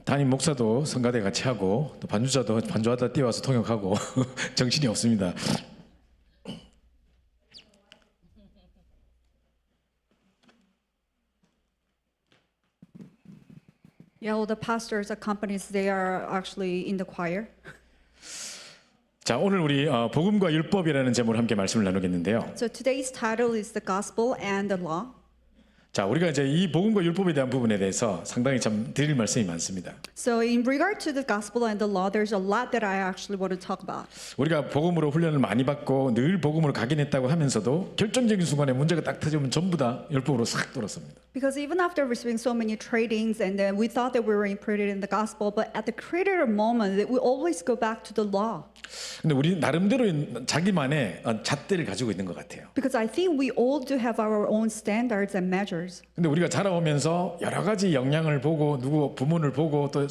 담임 목사도 성가대 같이 하고 또 반주자도 반주하다 뛰어와서 통역하고 정신이 없습니다. Yeah, all the pastors at companies, they are actually in the choir. 자, 오늘 우리 복음과 율법이라는 제목으로 함께 말씀을 나누겠는데요. So today's title is the gospel and the law. 자, 우리가 이제 이 복음과 율법에 대한 부분에 대해서 상당히 참 드릴 말씀이 많습니다. So in regard to the gospel and the law, there's a lot that I actually want to talk about. 우리가 복음으로 훈련을 많이 받고 늘 복음으로 가긴 했다고 하면서도 결정적인 순간에 문제가 딱 터지면 전부 다 율법으로 싹 돌았습니다. Because even after receiving so many trainings and then we thought that we were included in the gospel, but at the critical moment, we always go back to the law. 근데 우리 나름대로 자기만의 잣대를 가지고 있는 것 같아요. Because I think we all do have our own standards and measures. 근데 우리가 자라오면서 여러 가지 영향을 보고 누구 부모를 보고 또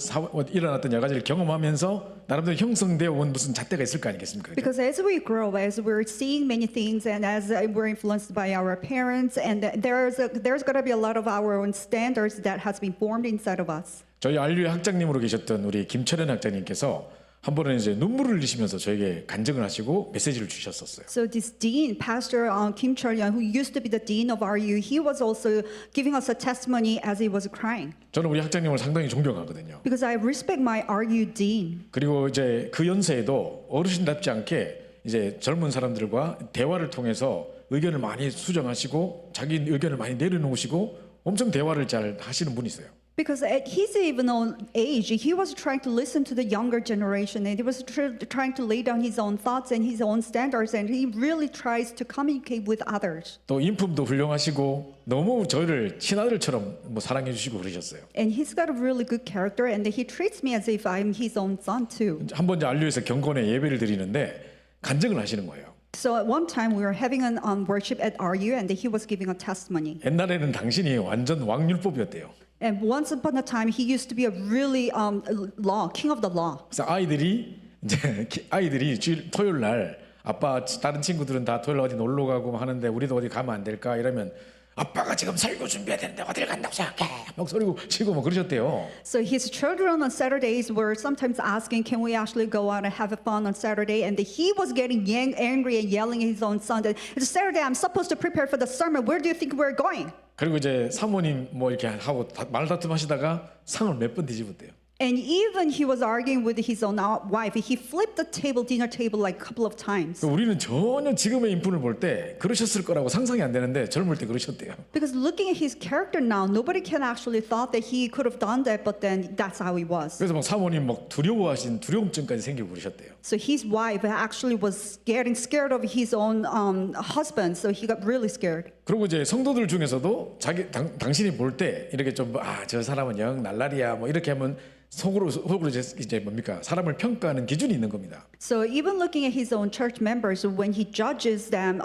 일어났던 여러 가지를 경험하면서 나름대로 형성되어 온 무슨 잣대가 있을 거 아니겠습니까? Because as we grow, as we're seeing many things, and as we're influenced by our parents, and there's going to be a lot of our own standards that has been formed inside of us. 저희 안류의 학장님으로 계셨던 우리 김철현 학장님께서 한 번은 이제 눈물을 흘리시면서 저에게 간증을 하시고 메시지를 주셨었어요. So this dean, Pastor Kim Chol-yeon, who used to be the dean of RU, he was also giving us a testimony as he was crying. 저는 우리 학장님을 상당히 존경하거든요. Because I respect my RU dean. 그리고 이제 그 연세에도 어르신답지 않게 이제 젊은 사람들과 대화를 통해서 의견을 많이 수정하시고 자기 의견을 많이 내려놓으시고 엄청 대화를 잘 하시는 분이세요. Because at his even own age, he was trying to listen to the younger generation, and he was trying to lay down his own thoughts and his own standards, and he really tries to communicate with others. 또 인품도 훌륭하시고 너무 저를 친아들처럼 사랑해 주시고 그러셨어요. And he's got a really good character, and he treats me as if I'm his own son too. 한 번 안류에서 경건의 예배를 드리는데 간증을 하시는 거예요. So at one time we were having an worship at RU, and he was giving a testimony. 옛날에는 당신이 완전 왕율법이었대요. And once upon a time, he used to be a really king of the law. 그래서 아이들이 토요일 날 아빠 다른 친구들은 다 토요일 어디 놀러 가고 하는데 우리도 어디 가면 안 될까 이러면 아빠가 지금 설교 준비해야 되는데 어딜 간다고 생각해 막 소리고 치고 막 그러셨대요. So his children on Saturdays were sometimes asking, "Can we actually go out and have fun on Saturday?" And he was getting angry and yelling at his own son that it's Saturday. I'm supposed to prepare for the sermon. Where do you think we're going? 그리고 이제 사모님 이렇게 하고 말다툼 하시다가 상을 몇 번 뒤집었대요. And even he was arguing with his own wife. He flipped the dinner table like a couple of times. 우리는 전혀 지금의 인품을 볼 때 그러셨을 거라고 상상이 안 되는데 젊을 때 그러셨대요. Because looking at his character now, nobody can actually thought that he could have done that, but then that's how he was. 그래서 사모님 두려움증까지 생기고 그러셨대요. So his wife actually was getting scared of his own husband, so he got really scared. 그리고 이제 성도들 중에서도 당신이 볼 때 이렇게 좀 저 사람은 영 날라리야 이렇게 하면 속으로 이제 뭡니까 사람을 평가하는 기준이 있는 겁니다. So even looking at his own church members, when he judges them,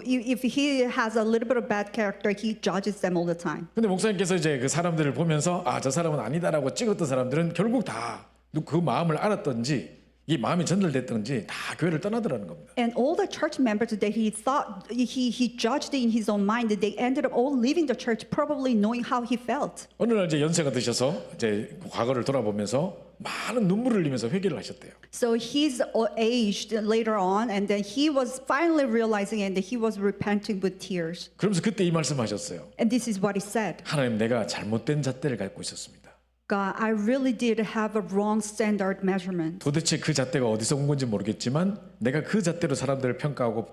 if he has a little bit of bad character, he judges them all the time. 근데 목사님께서 이제 그 사람들을 보면서 저 사람은 아니다라고 찍었던 사람들은 결국 다 그 마음을 알았던지 이 마음이 전달됐던지 다 교회를 떠나더라는 겁니다. And all the church members that he thought he judged in his own mind, they ended up all leaving the church, probably knowing how he felt. 어느 날 이제 연세가 드셔서 이제 과거를 돌아보면서 많은 눈물을 흘리면서 회개를 하셨대요. So he's aged later on, and then he was finally realizing, and he was repenting with tears. 그러면서 그때 이 말씀하셨어요. And this is what he said. 하나님, 내가 잘못된 잣대를 갖고 있었습니다. God, I really did have a wrong standard measurement. 도대체 그 잣대가 어디서 온 건지 모르겠지만 내가 그 잣대로 사람들을 평가하고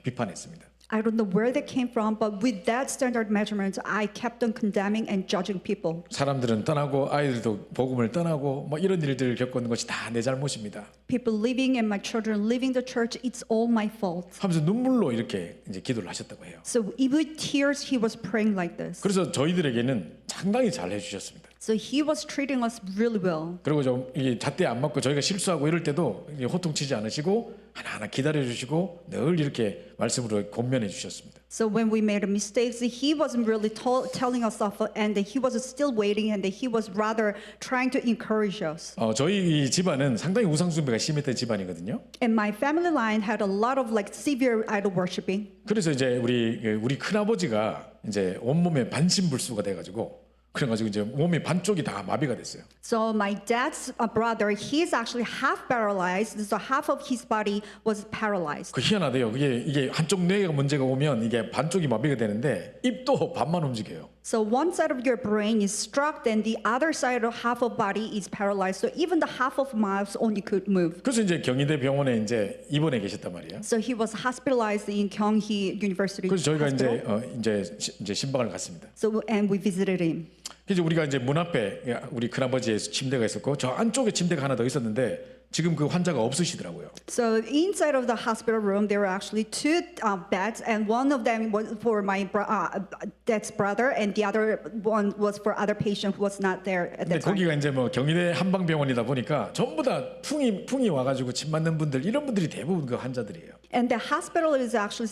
비판했습니다. I don't know where that came from, but with that standard measurement, I kept on condemning and judging people. 사람들은 떠나고 아이들도 복음을 떠나고 이런 일들을 겪는 것이 다 내 잘못입니다. People leaving and my children leaving the church, it's all my fault. 하면서 눈물로 이렇게 이제 기도를 하셨다고 해요. So with tears, he was praying like this. 그래서 저희들에게는 상당히 잘 해주셨습니다. So he was treating us really well. 그리고 좀 이게 잣대 안 맞고 저희가 실수하고 이럴 때도 호통치지 않으시고 하나하나 기다려 주시고 늘 이렇게 말씀으로 권면해 주셨습니다. So when we made mistakes, he wasn't really telling us off, and he was still waiting, and he was rather trying to encourage us. 저희 이 집안은 상당히 우상 숭배가 심했던 집안이거든요. And my family line had a lot of like severe idol worshiping. 그래서 이제 우리 큰아버지가 이제 온몸에 반신불수가 돼가지고 그래가지고 이제 몸의 반쪽이 다 마비가 됐어요. So my dad's brother, he's actually half paralyzed. So half of his body was paralyzed. 그 희한하대요. 이게 한쪽 뇌가 문제가 오면 이게 반쪽이 마비가 되는데 입도 반만 움직여요. So one side of your brain is struck, and the other side of half of body is paralyzed. So even the half of mouth only could move. 그래서 이제 경희대 병원에 이제 입원해 계셨단 말이에요. So he was hospitalized in Gyeonggi University 그래서 저희가 Hospital. 이제 신방을 갔습니다. So and we visited him. 그래서 우리가 이제 문 앞에 우리 큰아버지의 침대가 있었고 저 안쪽에 침대가 하나 더 있었는데 지금 그 환자가 없으시더라고요. So inside of the hospital room, there were actually two beds, and one of them was for my dad's brother, and the other one was for other patient who was not there at 근데 that time. 거기가 이제 뭐 경희대 한방병원이다 보니까 전부 다 풍이 와가지고 침 맞는 분들 이런 분들이 대부분 그 환자들이에요. And the hospital is actually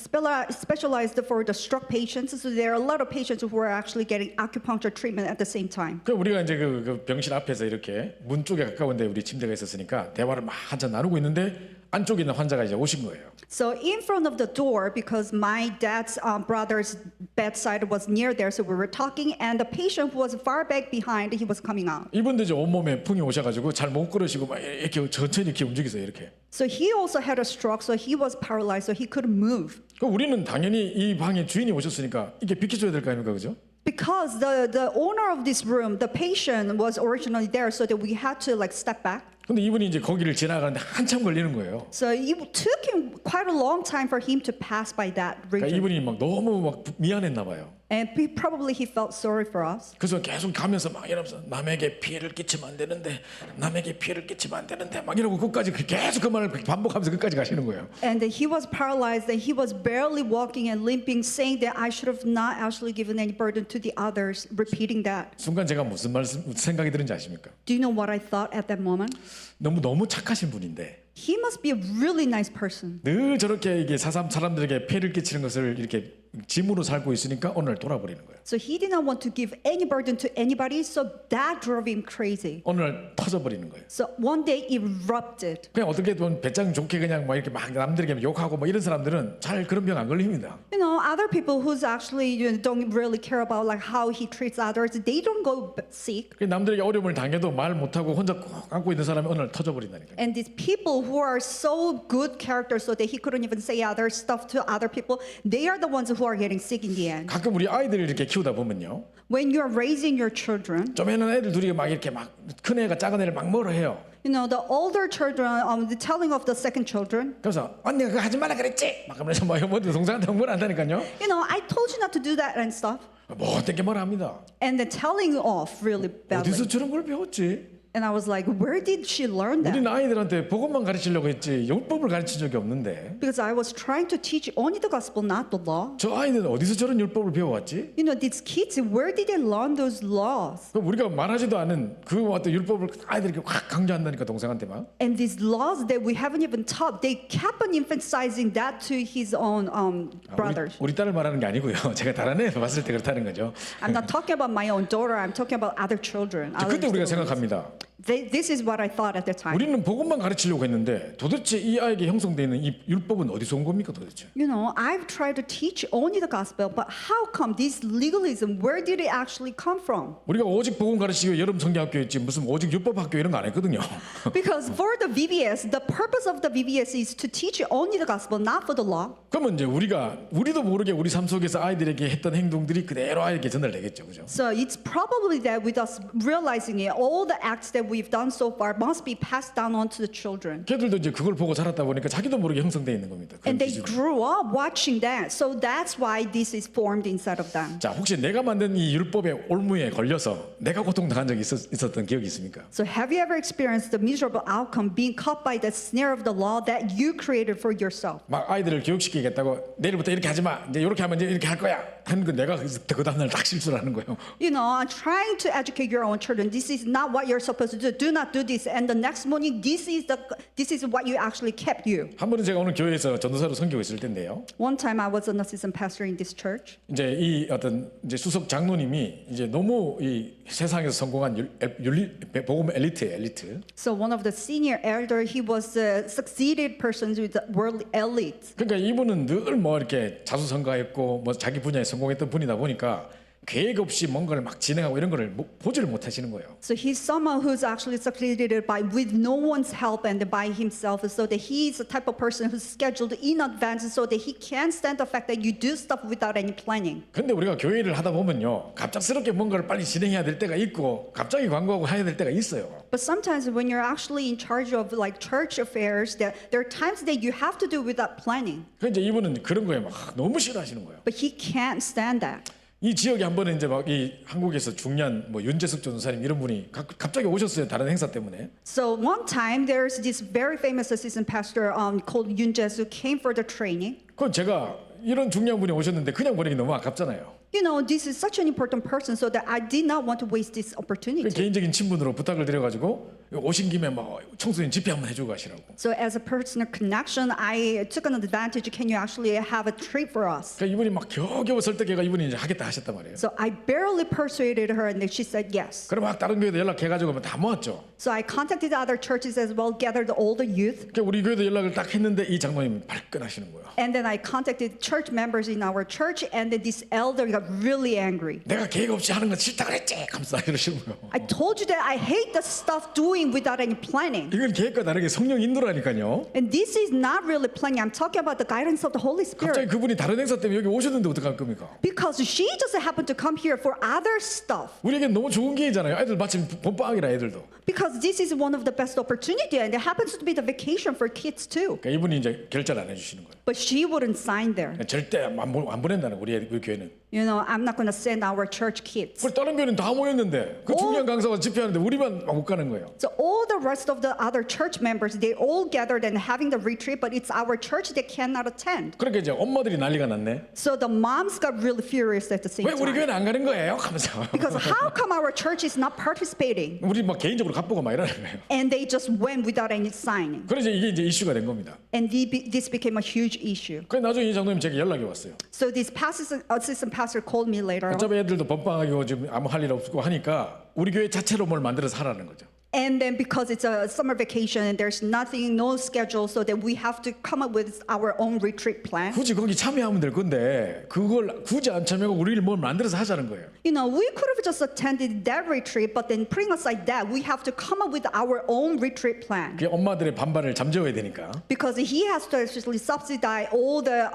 specialized for the stroke patients, so there are a lot of patients who are actually getting acupuncture treatment at the same time. 그 우리가 이제 그 병실 앞에서 이렇게 문 쪽에 가까운데 우리 침대가 있었으니까 대화를 막 한참 나누고 있는데 안쪽에 있는 환자가 이제 오신 거예요. So in front of the door, because my dad's brother's bedside was near there, so we were talking, and the patient who was far back behind, he was coming out. 이분도 이제 온몸에 풍이 오셔가지고 잘 못 걸으시고 막 이렇게 천천히 이렇게 움직이세요 이렇게. So he also had a stroke, so he was paralyzed, so he couldn't move. 그 우리는 당연히 이 방에 주인이 오셨으니까 이게 비켜줘야 될 거 아닙니까, 그죠? Because the owner of this room, the patient was originally there, so that we had to like step back. 근데 이분이 이제 거기를 지나가는데 한참 걸리는 거예요. So it took him quite a long time for him to pass by that 그러니까 region. 이분이 막 너무 막 미안했나 봐요. And probably he felt sorry for us. 그래서 계속 가면서 막 이러면서 남에게 피해를 끼치면 안 되는데 남에게 피해를 끼치면 안 되는데 막 이러고 끝까지 계속 그 말을 반복하면서 끝까지 가시는 거예요. And he was paralyzed, and he was barely walking and limping, saying that I should have not actually given any burden to the others, repeating that. 순간 제가 무슨 생각이 드는지 아십니까? Do you know what I thought at that moment? 너무 착하신 분인데 He must be a really nice person. 늘 저렇게 이게 사람들에게 폐를 끼치는 것을 이렇게 짐으로 살고 있으니까 오늘 돌아버리는 거예요. So he did not want to give any burden to anybody, so that drove him crazy. 오늘 터져버리는 거예요. So one day erupted. 그냥 어떻게 보면 배짱 좋게 그냥 막 이렇게 막 남들에게 욕하고 뭐 이런 사람들은 잘 그런 병 안 걸립니다. You know, other people who's actually don't really care about like how he treats others, they don't go sick. 남들에게 어려움을 당해도 말 못하고 혼자 꼭 안고 있는 사람이 오늘 터져버린다니까요. And these people who are so good characters, so that he couldn't even say other stuff to other people, they are the ones who are getting sick in the end. 가끔 우리 아이들을 이렇게 키우다 보면요. When you're raising your children, 좀 애는 애들 둘이 막 이렇게 막 큰 애가 작은 애를 막 뭐라 해요. you know, the older children, the telling of the second children, 그래서 언니가 그거 하지 말라 그랬지. 막 그러면서 막 뭐 동생한테 뭐라 한다니까요. you know, I told you not to do that and stuff. 뭐 어떻게 뭐라 합니다. And then telling off really badly. 어디서 저런 걸 배웠지? And I was like, where did she learn that? 우리는 아이들한테 복음만 가르치려고 했지 율법을 가르친 적이 없는데 Because I was trying to teach only the gospel, not the law. 저 아이들은 어디서 저런 율법을 배워왔지? You know, these kids, where did they learn those laws? 그럼 우리가 말하지도 않은 그 어떤 율법을 아이들에게 확 강조한다니까 동생한테 막. And these laws that we haven't even taught, they kept on emphasizing that to his own brothers. 우리 딸을 말하는 게 아니고요. 제가 다른 애 봤을 때 그렇다는 거죠. I'm not talking about my own daughter. I'm talking about other children. other 그때 우리가 siblings. 생각합니다. This is what I thought at the time. 우리는 복음만 가르치려고 했는데 도대체 이 아이에게 형성되어 있는 이 율법은 어디서 온 겁니까 도대체? You know, I've tried to teach only the gospel, but how come this legalism, where did it actually come from? 우리가 오직 복음 가르치고 여름 성경학교 있지 무슨 오직 율법 학교 이런 거 안 했거든요. Because for the VBS, the purpose of the VBS is to teach only the gospel, not for the law. 그러면 이제 우리도 모르게 우리 삶 속에서 아이들에게 했던 행동들이 그대로 아이에게 전달되겠죠, 그죠? So it's probably that with us realizing it, all the acts that we've done so far must be passed down on to the children. 걔들도 이제 그걸 보고 자랐다 보니까 자기도 모르게 형성되어 있는 겁니다. 그런 And they 기준이. grew up watching that. So that's why this is formed inside of them. 자, 혹시 내가 만든 이 율법의 올무에 걸려서 내가 고통당한 적이 있었던 기억이 있습니까? So have you ever experienced the miserable outcome being caught by the snare of the law that you created for yourself? 막 아이들을 교육시키겠다고 내일부터 이렇게 하지 마. 이제 이렇게 하면 이제 이렇게 할 거야. 하는 거 내가 그 다음날 딱 실수를 하는 거예요. You know, trying to educate your own children. This is not what you're supposed to do. Do not do this. And the next morning, this is what you actually kept you. 한 번은 제가 오늘 교회에서 전도사로 섬기고 있을 텐데요. One time I was an assistant pastor in this church. 이제 이 어떤 이제 수석 장로님이 이제 너무 이 세상에서 성공한 복음 엘리트. So one of the senior elder, he was a succeeded person with the world elite. 그러니까 이분은 늘 뭐 이렇게 자수성가했고 뭐 자기 분야에 성공했던 분이다 보니까 계획 없이 뭔가를 막 진행하고 이런 거를 보지를 못하시는 거예요. So he's someone who's actually succeeded by with no one's help and by himself, so that he's the type of person who's scheduled in advance, so that he can't stand the fact that you do stuff without any planning. 근데 우리가 교회를 하다 보면요, 갑작스럽게 뭔가를 빨리 진행해야 될 때가 있고 갑자기 광고하고 해야 될 때가 있어요. But sometimes when you're actually in charge of like church affairs, that there are times that you have to do without planning. 그 이제 이분은 그런 거에 막 너무 싫어하시는 거예요. But he can't stand that. 이 지역에 한 번은 이제 막 이 한국에서 중요한 뭐 윤재석 전도사님 이런 분이 갑자기 오셨어요, 다른 행사 때문에. So one time there's this very famous assistant pastor called Yoon Jae-soo came for the training. 그건 제가 이런 중요한 분이 오셨는데 그냥 보내기 너무 아깝잖아요. You know, this is such an important person, so that I did not want to waste this 그 opportunity. 개인적인 친분으로 부탁을 드려가지고 오신 김에 막 청소년 집회 한번 해주고 가시라고. So as a personal connection, I took an advantage. Can you actually have a treat for us? 그러니까 이분이 막 겨우겨우 설득해가 이분이 이제 하겠다 하셨단 말이에요. So I barely persuaded her, and then she said yes. 그럼 막 다른 교회도 연락해가지고 다 모았죠. So I contacted other churches as well, gathered all the youth, 그러니까 우리 교회도 연락을 딱 했는데 이 장로님 발끈하시는 거예요. and then I contacted church members in our church, and then this elder got really angry. 내가 계획 없이 하는 건 싫다 그랬지. 하면서 이러시는 거예요. I told you that I hate the stuff doing without any planning. 이건 계획과 다르게 성령 인도라니까요. And this is not really planning. I'm talking about the guidance of the Holy 갑자기 Spirit. 그분이 다른 행사 때문에 여기 오셨는데 어떡할 겁니까? Because she just happened to come here for other stuff. 우리에겐 너무 좋은 기회잖아요. 애들 마침 봄방학이라 애들도. Because this is one of the best opportunity, and it happens to be the vacation for kids too. 그러니까 이분이 이제 결제를 안 해주시는 거예요. But she wouldn't sign there. 절대 안 보낸다는 우리 교회는. You know, I'm not going to send our church kids. 그걸 다른 교회는 다 모였는데 그 중요한 강사가 집회하는데 우리만 못 가는 거예요. So all the rest of the other church members, they all gathered and having the retreat, but it's our church that cannot attend. 그러니까 이제 엄마들이 난리가 났네. So the moms got really furious at the same 왜 우리 time. 교회는 안 가는 거예요? 하면서 Because how come our church is not participating? 우리 막 개인적으로 갑보고 막 이러는 거예요. And they just went without any signing. 그래서 이게 이제 이슈가 된 겁니다. And this became a huge issue. 그래서 나중에 이 장로님 제게 연락이 왔어요. So this assistant pastor called me later. 어차피 애들도 범방학이고 지금 아무 할 일 없고 하니까 우리 교회 자체로 뭘 만들어서 하라는 거죠. And then because it's a summer vacation and there's nothing, no schedule, so that we have to come up with our own retreat plan. 굳이 거기 참여하면 될 건데 그걸 굳이 안 참여하고 우리를 뭘 만들어서 하자는 거예요. You know, we could have just attended that retreat, but then putting aside that, we have to come up with our own retreat plan. 그게 엄마들의 반발을 잠재워야 되니까. Because he has to actually subsidize all the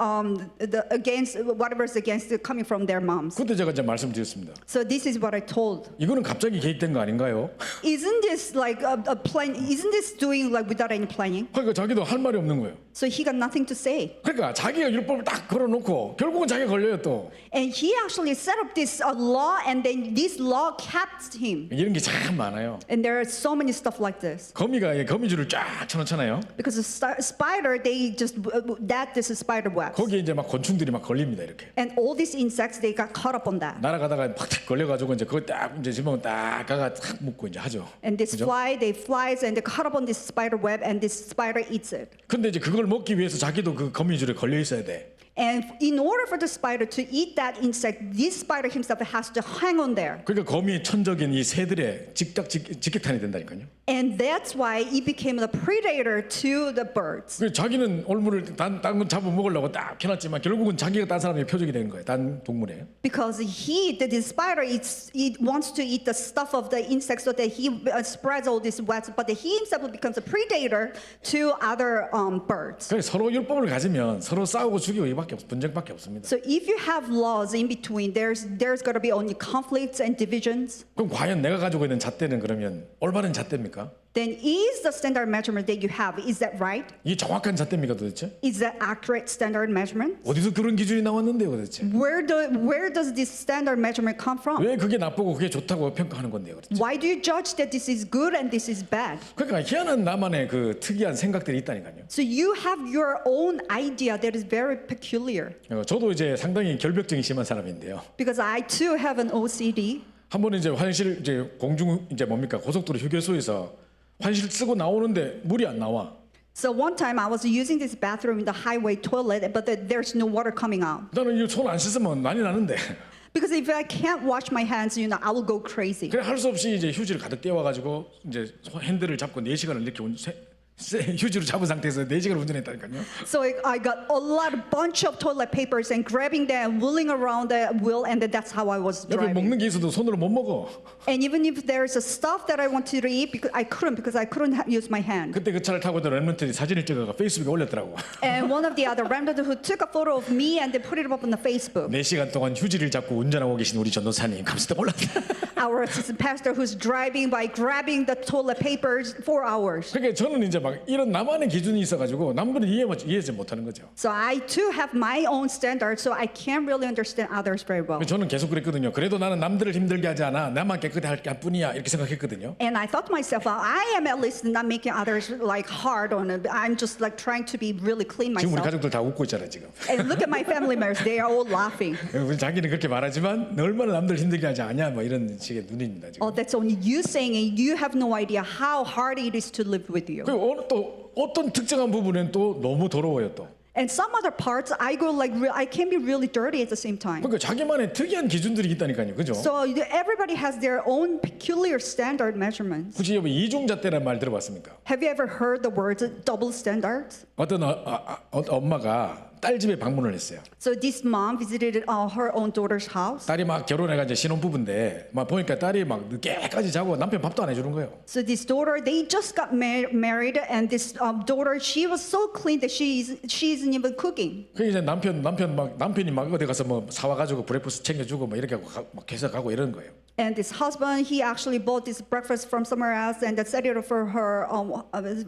against whatever's against coming from their moms. 그때 제가 이제 말씀드렸습니다. So this is what I told. 이거는 갑자기 계획된 거 아닌가요? Isn't this like a plan? Isn't this doing like without any planning? 그러니까 자기도 할 말이 없는 거예요. So he got nothing to say. 그러니까 자기가 율법을 딱 걸어놓고 결국은 자기가 걸려요 또. And he actually set up this law, and then this law kept him. 이런 게 참 많아요. And there are so many stuff like this. 거미가 거미줄을 쫙 쳐놓잖아요. Because the spider, they just that this is spider webs. 거기에 이제 막 곤충들이 막 걸립니다 이렇게. And all these insects, they got caught up on that. 날아가다가 팍 걸려가지고 이제 그거 딱 이제 지붕 딱 가가 탁 묶고 이제 하죠. And this 그죠? they flies and they caught up on this spider web, and this spider eats it. 근데 이제 그걸 먹기 위해서 자기도 그 거미줄에 걸려 있어야 돼. And in order for the spider to eat that insect, this spider himself has to hang on there. 그러니까 거미의 천적인 이 새들의 직격탄이 된다니까요. And that's why it became the predator to the birds. 그 자기는 올무를 딴 잡아 먹으려고 딱 켜놨지만 결국은 자기가 딴 사람의 표적이 되는 거예요. 딴 동물에. Because the spider, it wants to eat the stuff of the insect, so that he spreads all these webs, but he himself becomes a predator to other birds. 그래서 서로 율법을 가지면 서로 싸우고 죽이고 이밖에 분쟁밖에 없습니다. So if you have laws in between, there's going to be only conflicts and divisions. 그럼 과연 내가 가지고 있는 잣대는 그러면 올바른 잣대입니까? Then is the standard measurement that you have, is that right? 이게 정확한 잣대입니까 도대체? Is that accurate standard measurement? 어디서 그런 기준이 나왔는데요 도대체? Where does this standard measurement come from? 왜 그게 나쁘고 그게 좋다고 평가하는 건데요? 그렇죠? Why do you judge that this is good and this is bad? 그러니까 희한한 나만의 그 특이한 생각들이 있다니까요. So you have your own idea that is very peculiar. 저도 이제 상당히 결벽증이 심한 사람인데요. Because I too have an OCD. 한 번은 이제 화장실 이제 공중 이제 뭡니까 고속도로 휴게소에서 화장실 쓰고 나오는데 물이 안 나와. So one time I was using this bathroom in the highway toilet, but there's no water coming out. 나는 이 손 안 씻으면 난리 나는데. Because if I can't wash my hands, you know, I will go crazy. 그래 할 수 없이 이제 휴지를 가득 떼와 가지고 이제 핸들을 잡고 4시간을 이렇게 휴지로 잡은 상태에서 4시간 운전했다니까요. So I got a lot of bunch of toilet papers and grabbing them, wheeling around the wheel, and then that's how I was 옆에 driving. 먹는 게 있어도 손으로 못 먹어. And even if there's a stuff that I wanted to eat, because I couldn't use my hand. 그때 그 차를 타고 있던 랩런트들이 사진을 찍어가 페이스북에 올렸더라고. And one of the other remnant who took a photo of me and they put it up on the Facebook. 4시간 동안 휴지를 잡고 운전하고 계신 우리 전도사님 감사도 몰랐다. Our assistant pastor who's driving by grabbing the toilet papers for hours. 그러니까 저는 이제 막 이런 나만의 기준이 있어가지고 남들은 이해하지 못하는 거죠. So I too have my own standards, so I can't really understand others very well. 저는 계속 그랬거든요. 그래도 나는 남들을 힘들게 하지 않아. 나만 깨끗해 할 뿐이야. 이렇게 생각했거든요. And I thought to myself, well, I am at least not making others like hard on it. I'm just like trying to be really clean 지금 우리 myself. 가족들 다 웃고 있잖아요 지금. And look at my family members; they are all laughing. 우리 자기는 그렇게 말하지만 너 얼마나 남들 힘들게 하지 않냐 뭐 이런 식의 눈입니다 지금. Oh, that's only you saying it. You have no idea how hard it is to live with you. 그리고 또 어떤 특정한 부분은 또 너무 더러워요 또. And some other parts, I go like I can be really dirty at the same time. 그러니까 자기만의 특이한 기준들이 있다니까요, 그죠? So everybody has their own peculiar standard measurements. 혹시 여러분 이중잣대란 말 들어봤습니까? Have you ever heard the words double standards? 어떤 엄마가 딸 집에 방문을 했어요. So this mom visited her own daughter's house. 딸이 막 결혼해가 이제 신혼부부인데 막 보니까 딸이 막 늦게까지 자고 남편 밥도 안 해주는 거예요. So this daughter, they just got married, and this daughter, she was so clean that she isn't even cooking. 그 이제 남편이 막 어디 가서 뭐 사와가지고 브레이크퍼스트 챙겨주고 뭐 이렇게 하고 막 회사 가고 이러는 거예요. And this husband, he actually bought this breakfast from somewhere else and set it up for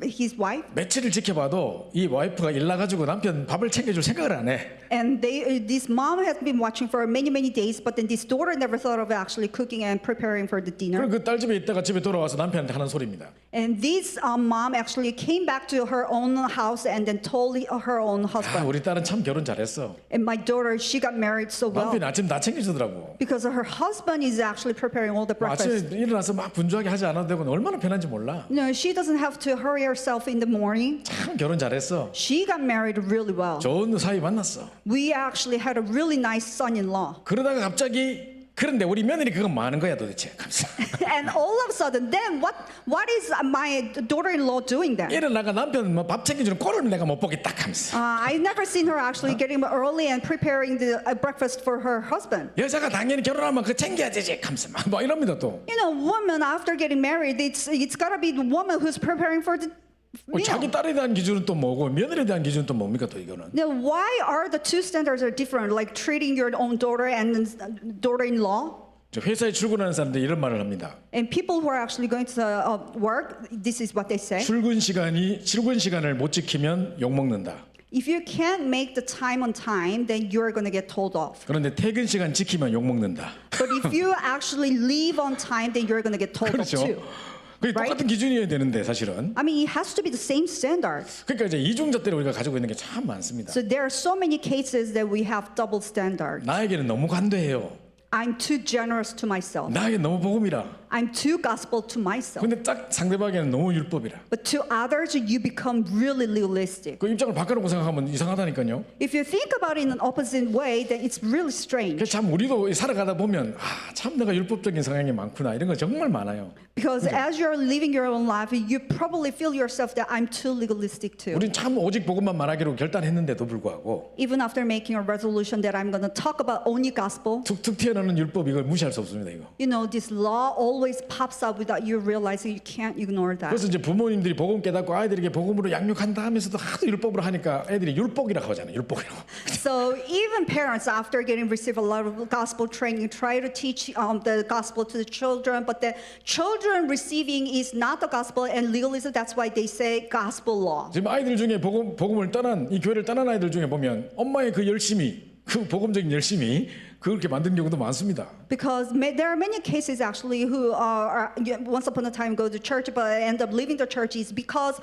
his wife. 며칠을 지켜봐도 이 와이프가 일 나가지고 남편 밥을 챙겨줄 생각을 안 해. And this mom has been watching for many days, but then this daughter never thought of actually cooking and preparing for the dinner. 그리고 그 딸 집에 있다가 집에 돌아와서 남편한테 하는 소리입니다. And this mom actually came back to her own house and then told her own 아, husband. 우리 딸은 참 결혼 잘했어. And my daughter, she got married so well 남편이 아침 다 챙겨주더라고. because her husband is actually preparing all the breakfast. 아침에 일어나서 막 분주하게 하지 않아도 되고 얼마나 편한지 몰라. No, she doesn't have to hurry herself in the morning. 참 결혼 잘했어. She got married really well. 좋은 사이 만났어. We actually had a really nice son-in-law. 그러다가 갑자기 그런데 우리 며느리 그건 뭐 하는 거야 도대체? 감사. And all of a sudden, then what is my daughter-in-law doing then? 일어나가 남편 뭐 밥 챙겨주는 꼴을 내가 못 보겠다 감사. I've never seen her actually getting up early and preparing the breakfast for her husband. 여자가 당연히 결혼하면 그 챙겨야 되지 감사. 뭐 이럽니다 또. You know, woman after getting married, it's gotta be the woman who's preparing for the meal. 자기 딸에 대한 기준은 또 뭐고 며느리에 대한 기준은 또 뭡니까 또 이거는. Now, why are the two standards are different? Like treating your own daughter and daughter-in-law. 저 회사에 출근하는 사람들이 이런 말을 합니다. And people who are actually going to work, this is what they say. 출근 시간을 못 지키면 욕 먹는다. If you can't make the time on time, then you're going to get told off. 그런데 퇴근 시간 지키면 욕 먹는다. But if you actually leave on time, then you're going to get told off 그렇죠. too. 그게 똑같은 기준이어야 되는데 사실은. I mean, it has to be the same standard. 그러니까 이제 이중잣대를 우리가 가지고 있는 게 참 많습니다. So there are so many cases that we have double standards. 나에게는 너무 관대해요. I'm too generous to myself. 나에게 너무 복음이라. I'm too gospel to myself. 근데 딱 상대방에게는 너무 율법이라. But to others, you become really legalistic. 그 입장을 바꿔놓고 생각하면 이상하다니까요. If you think about it in an opposite way, then it's really strange. 그래서 참 우리도 살아가다 보면 참 내가 율법적인 성향이 많구나 이런 거 정말 많아요. Because as you're living your own life, you probably feel yourself that I'm too legalistic too. 우린 참 오직 복음만 말하기로 결단했는데도 불구하고 Even after making a resolution that I'm going to talk about only gospel, 툭툭 튀어나오는 율법 이걸 무시할 수 없습니다 이거. you know, this law always pops up without you realizing. You can't ignore that. 그래서 이제 부모님들이 복음 깨닫고 아이들에게 복음으로 양육한다 하면서도 하도 율법으로 하니까 애들이 율법이라고 하잖아요. 율법이라고. So even parents, after getting received a lot of gospel training, try to teach the gospel to the children, but the children receiving is not the gospel and legalism. That's why they say gospel law. 지금 아이들 중에 복음을 떠난 이 교회를 떠난 아이들 중에 보면 엄마의 그 열심이 그 복음적인 열심이 그렇게 만든 경우도 많습니다. Because there are many cases actually who are once upon a time go to church but end up leaving the church is because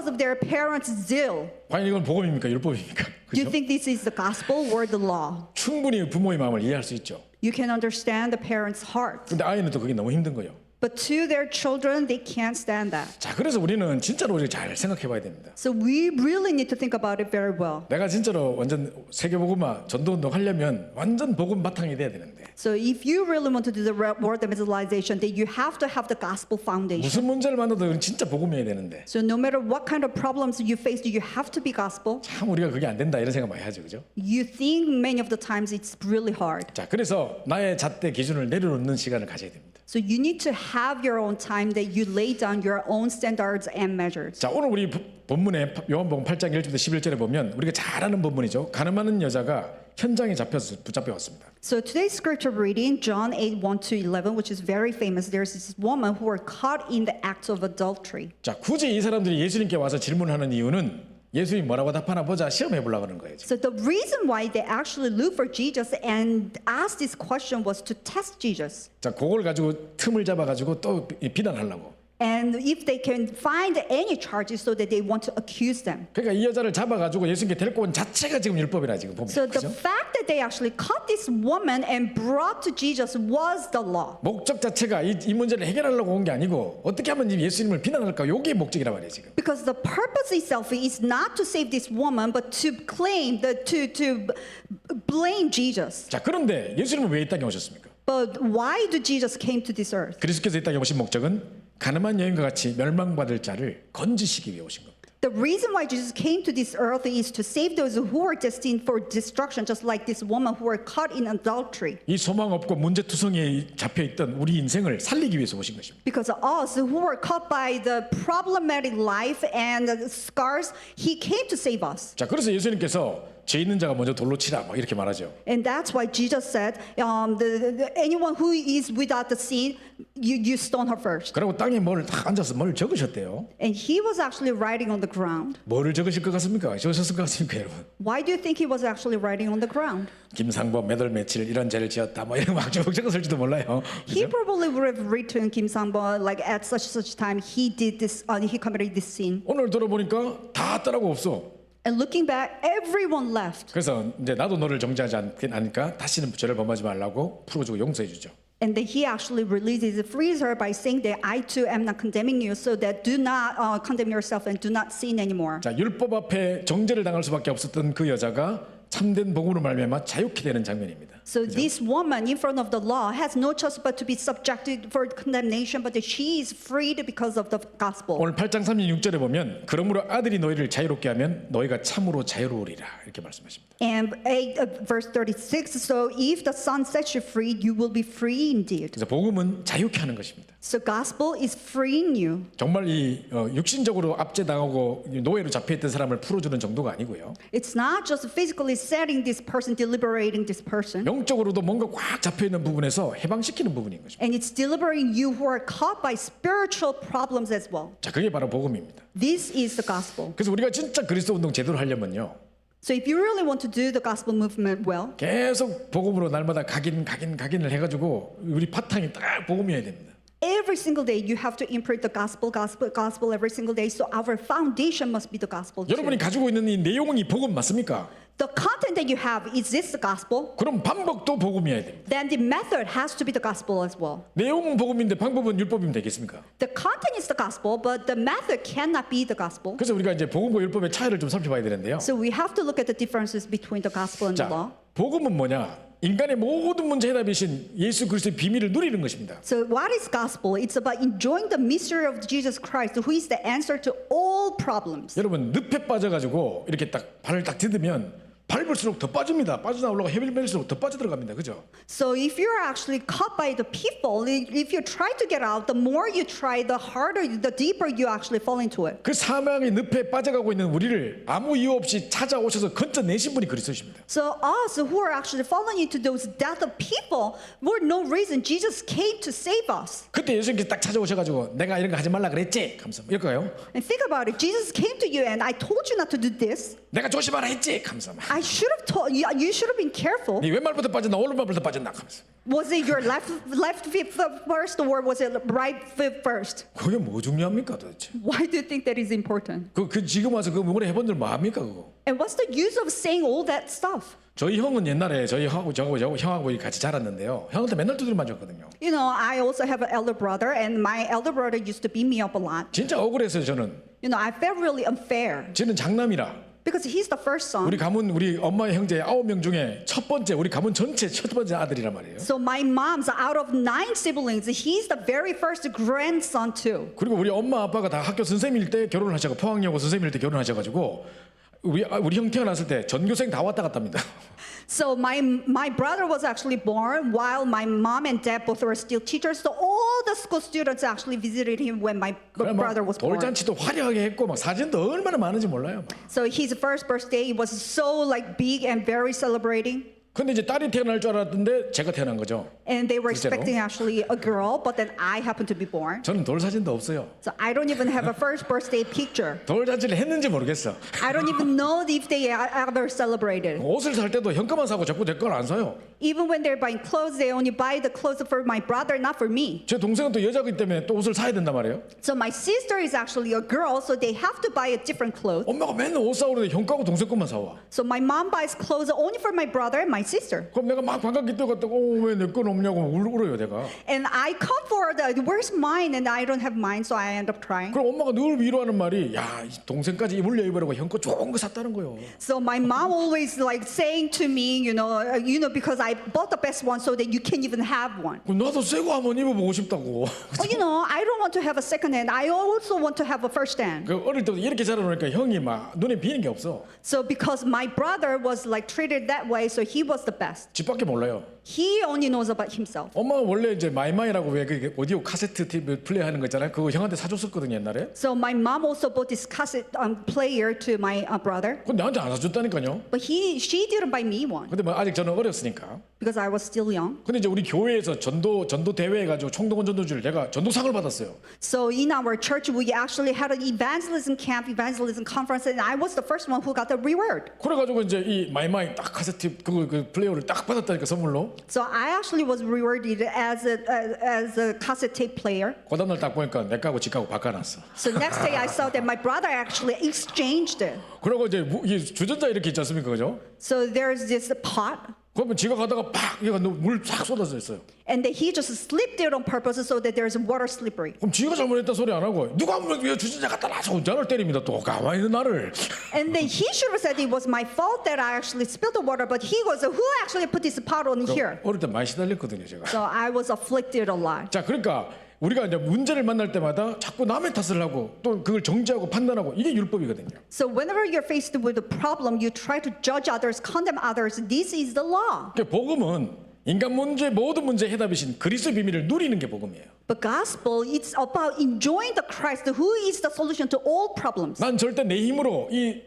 of their parents' zeal. 과연 이건 복음입니까 율법입니까? Do you 그렇죠? think this is the gospel or the law? 충분히 부모의 마음을 이해할 수 있죠. You can understand the parents' heart. 근데 아이는 또 그게 너무 힘든 거예요. But to their children, they can't stand that. 자, 그래서 우리는 진짜로 우리 잘 생각해봐야 됩니다. So we really need to think about it very well. 내가 진짜로 완전 세계복음화 전도운동 하려면 완전 복음 바탕이 돼야 되는데 So if you really want to do the word evangelization, then you have to have the gospel foundation. 무슨 문제를 만나도 이건 진짜 복음이어야 되는데 So no matter what kind of problems you face, you have to be gospel. 참 우리가 그게 안 된다 이런 생각 많이 하죠, 그죠? You think many of the times it's really hard. 자, 그래서 나의 잣대 기준을 내려놓는 시간을 가져야 됩니다. So you need to have your own time that you lay down your own standards and measures. 자, 오늘 우리 본문에 요한복음 8장 1절부터 11절에 보면 우리가 잘 아는 본문이죠. 가늠하는 여자가 현장에 잡혀서 붙잡혀 왔습니다. So today's scripture reading, John 8, 1 to 11, which is very famous. There's this woman who were caught in the act of adultery. 자, 굳이 이 사람들이 예수님께 와서 질문하는 이유는 예수님이 뭐라고 답하나 보자 시험해 보려고 하는 거예요. So the reason why they actually looked for Jesus and asked this question was to test Jesus. 자, 그걸 가지고 틈을 잡아가지고 또 비난하려고. And if they can find any charges so that they want to accuse them. 그러니까 이 여자를 잡아가지고 예수님께 데리고 온 자체가 지금 율법이라 지금 보면. So the 그죠? fact that they actually caught this woman and brought to Jesus was the law. 목적 자체가 이 문제를 해결하려고 온 게 아니고 어떻게 하면 예수님을 비난할까? 이게 목적이란 말이에요 지금. Because the purpose itself is not to save this woman, but to claim to blame Jesus. 자, 그런데 예수님은 왜 이 땅에 오셨습니까? But why did Jesus came to this earth? 그리스도께서 이 땅에 오신 목적은 가늠한 여인과 같이 멸망받을 자를 건지시기 위해 오신 겁니다. The reason why Jesus came to this earth is to save those who are destined for destruction, just like this woman who were caught in adultery. 이 소망 없고 문제투성이에 잡혀 있던 우리 인생을 살리기 위해서 오신 것입니다. Because us who were caught by the problematic life and the scars, he came to save us. 자, 그래서 예수님께서 죄 있는 자가 먼저 돌로 치라 막 이렇게 말하죠. And that's why Jesus said, anyone who is without the sin, you stone her first. 그리고 땅에 딱 앉아서 뭘 적으셨대요. And he was actually writing on the ground. 뭐를 적으실 것 같습니까? 적으셨을 것 같습니까, 여러분? Why do you think he was actually writing on the ground? 김상범 몇월 며칠 이런 죄를 지었다 뭐 이런 막 적었을지도 몰라요. He 그죠? probably would have written Kim Sang-bo like at such time he did this, he committed this sin. 오늘 들어보니까 다 따라고 없어. And looking back, everyone left. 그래서 이제 나도 너를 정죄하지 않으니까 다시는 죄를 범하지 말라고 풀어주고 용서해 주죠. And then he actually releases, frees her by saying that I too am not condemning you, so that do not condemn yourself and do not sin anymore. 자, 율법 앞에 정죄를 당할 수밖에 없었던 그 여자가 참된 복음으로 말미암아 자유케 되는 장면입니다. So this woman in front of the law has no choice but to be subjected for condemnation, but she is freed because of the gospel. 오늘 8장 36절에 보면 그러므로 아들이 너희를 자유롭게 하면 너희가 참으로 자유로우리라 이렇게 말씀하십니다. And verse 36, so if the Son sets you free, you will be free indeed. 그래서 복음은 자유케 하는 것입니다. So gospel is freeing you. 정말 이 육신적으로 압제당하고 노예로 잡혀있던 사람을 풀어주는 정도가 아니고요. It's not just physically setting this person, deliberating this person. 영적으로도 뭔가 꽉 잡혀있는 부분에서 해방시키는 부분인 것입니다. And it's delivering you who are caught by spiritual problems as well. 자, 그게 바로 복음입니다. This is the gospel. 그래서 우리가 진짜 그리스도 운동 제대로 하려면요. So if you really want to do the gospel movement well, 계속 복음으로 날마다 각인을 해가지고 우리 바탕이 딱 복음이어야 됩니다. every single day you have to imprint the gospel every single day. So our foundation must be the gospel too. 여러분이 가지고 있는 이 내용은 이 복음 맞습니까? The content that you have, is this the gospel? 그럼 방법도 복음이어야 됩니다. Then the method has to be the gospel as well. 내용은 복음인데 방법은 율법이면 되겠습니까? The content is the gospel, but the method cannot be the gospel. 그래서 우리가 이제 복음과 율법의 차이를 좀 살펴봐야 되는데요. So we have to look at the differences between the gospel and the law. 자, 복음은 뭐냐? 인간의 모든 문제 해답이신 예수 그리스도의 비밀을 누리는 것입니다. So what is gospel? It's about enjoying the mystery of Jesus Christ, who is the answer to all problems. 여러분 늪에 빠져가지고 이렇게 딱 발을 딱 디디면 밟을수록 더 빠집니다. 빠져나오려고 헤빌멜수록 더 빠져들어갑니다. 그죠? So if you're actually caught by the people, if you try to get out, the more you try, the harder, the deeper you actually fall into it. 그 사망의 늪에 빠져가고 있는 우리를 아무 이유 없이 찾아오셔서 건져내신 분이 그리스도십니다. So us who are actually falling into those death of people, for no reason, Jesus came to save us. 그때 예수님께서 딱 찾아오셔가지고 내가 이런 거 하지 말라 그랬지? 하면서 이럴까요? And think about it. Jesus came to you and I told you not to do this. 내가 조심하라 했지? 하면서 I should have told you, you should have been careful. 네 왼발부터 빠졌나 오른발부터 빠졌나? 하면서 Was it your left foot first or was it right foot first? 그게 뭐 중요합니까 도대체? Why do you think that is important? 그 지금 와서 그 뭐래 해본들 뭐 합니까 그거? And what's the use of saying all that stuff? 저희 형은 옛날에 저희 형하고 같이 자랐는데요. 형한테 맨날 두드려 맞았거든요. You know, I also have an elder brother, and my elder brother used to beat me up a lot. 진짜 억울했어요 저는. You know, I felt really unfair. 저는 장남이라 Because he's the first son. 우리 가문 우리 엄마의 형제 9명 중에 첫 번째 우리 가문 전체 첫 번째 아들이란 말이에요. So my mom's out of 9 siblings, he's the very first grandson too. 그리고 우리 엄마 아빠가 다 학교 선생님일 때 결혼하셔고 포항여고 선생님일 때 결혼하셔가지고 우리 형 태어났을 때 전교생 다 왔다 갔답니다. So my brother was actually born while my mom and dad both were still teachers. So all the school students actually visited him when my brother was born. 돌잔치도 화려하게 했고 막 사진도 얼마나 많은지 몰라요. 막. So his first birthday was so like big and very celebrating. 근데 이제 딸이 태어날 줄 알았는데 제가 태어난 거죠. And they were 실제로? expecting actually a girl, but then I happened to be born. 저는 돌 사진도 없어요. So I don't even have a first birthday picture. 돌잔치를 했는지 모르겠어. I don't even know if they ever celebrated. 옷을 살 때도 현금만 사고 자꾸 제 걸 안 사요. Even when they're buying clothes, they only buy the clothes for my brother, not for me. 제 동생은 또 여자이기 때문에 또 옷을 사야 된단 말이에요. So my sister is actually a girl, so they have to buy a different clothes. 엄마가 맨날 옷 사오는데 형 거하고 동생 것만 사와. So my mom buys clothes only for my brother and my sister. 그럼 내가 막 관광기 뛰어갔다가 왜 내 건 없냐고 울어요 내가. And I come forward, where's mine? And I don't have mine, so I end up crying. 그럼 엄마가 늘 위로하는 말이 야 이 동생까지 물려 입으라고 형 거 좋은 거 샀다는 거요. So my mom always like saying to me, because I bought the best one so that you can even have one. 그럼 나도 새거 한번 입어보고 싶다고. I don't want to have a second hand. I also want to have a first hand. 그 어릴 때부터 이렇게 자라놓으니까 형이 막 눈에 비는 게 없어. So because my brother was like treated that way, so he was the best. 집밖에 몰라요. He only knows about himself. 엄마가 원래 이제 마이마이라고 왜 그 오디오 카세트 TV 플레이하는 거 있잖아요. 그거 형한테 사줬었거든요 옛날에. So my mom also bought this cassette player to my brother, 근데 나한테 안 사줬다니까요. but she didn't buy me one 근데 뭐 아직 저는 어렸으니까. because I was still young. 근데 이제 우리 교회에서 전도 대회 해가지고 총동원 전도주를 내가 전도상을 받았어요. So in our church, we actually had an evangelism camp, evangelism conference, and I was the first one who got the reward. 그래가지고 이제 이 마이마이 딱 카세트 그 플레이어를 딱 받았다니까 선물로. So I actually was rewarded as a cassette tape player. 그 다음날 딱 보니까 내 거하고 지 거하고 바꿔놨어. So next day I saw that my brother actually exchanged it. 그리고 이제 이 주전자 이렇게 있지 않습니까, 그죠? So there's this pot, 그러면 지가 가다가 팍 얘가 물싹 쏟아져 있어요. and then he just slipped it on purpose so that there's water slippery. 그럼 지가 잘못했다 소리 안 하고 누가 왜 주전자 갖다 놔서 혼자를 때립니다. 또 가만히 있는 나를. And then he should have said it was my fault that I actually spilled the water, but he was who actually put this pot on here. 어릴 때 많이 시달렸거든요, 제가. So I was afflicted a lot. 자, 그러니까 우리가 이제 문제를 만날 때마다 자꾸 남의 탓을 하고 또 그걸 정죄하고 판단하고 이게 율법이거든요. So whenever you're faced with a problem, you try to judge others, condemn others. This is the law. 그러니까 복음은 인간 문제 모든 문제 해답이신 그리스도의 비밀을 누리는 게 복음이에요. But gospel, it's about enjoying the Christ, who is the solution to all problems. 난 절대 내 힘으로 이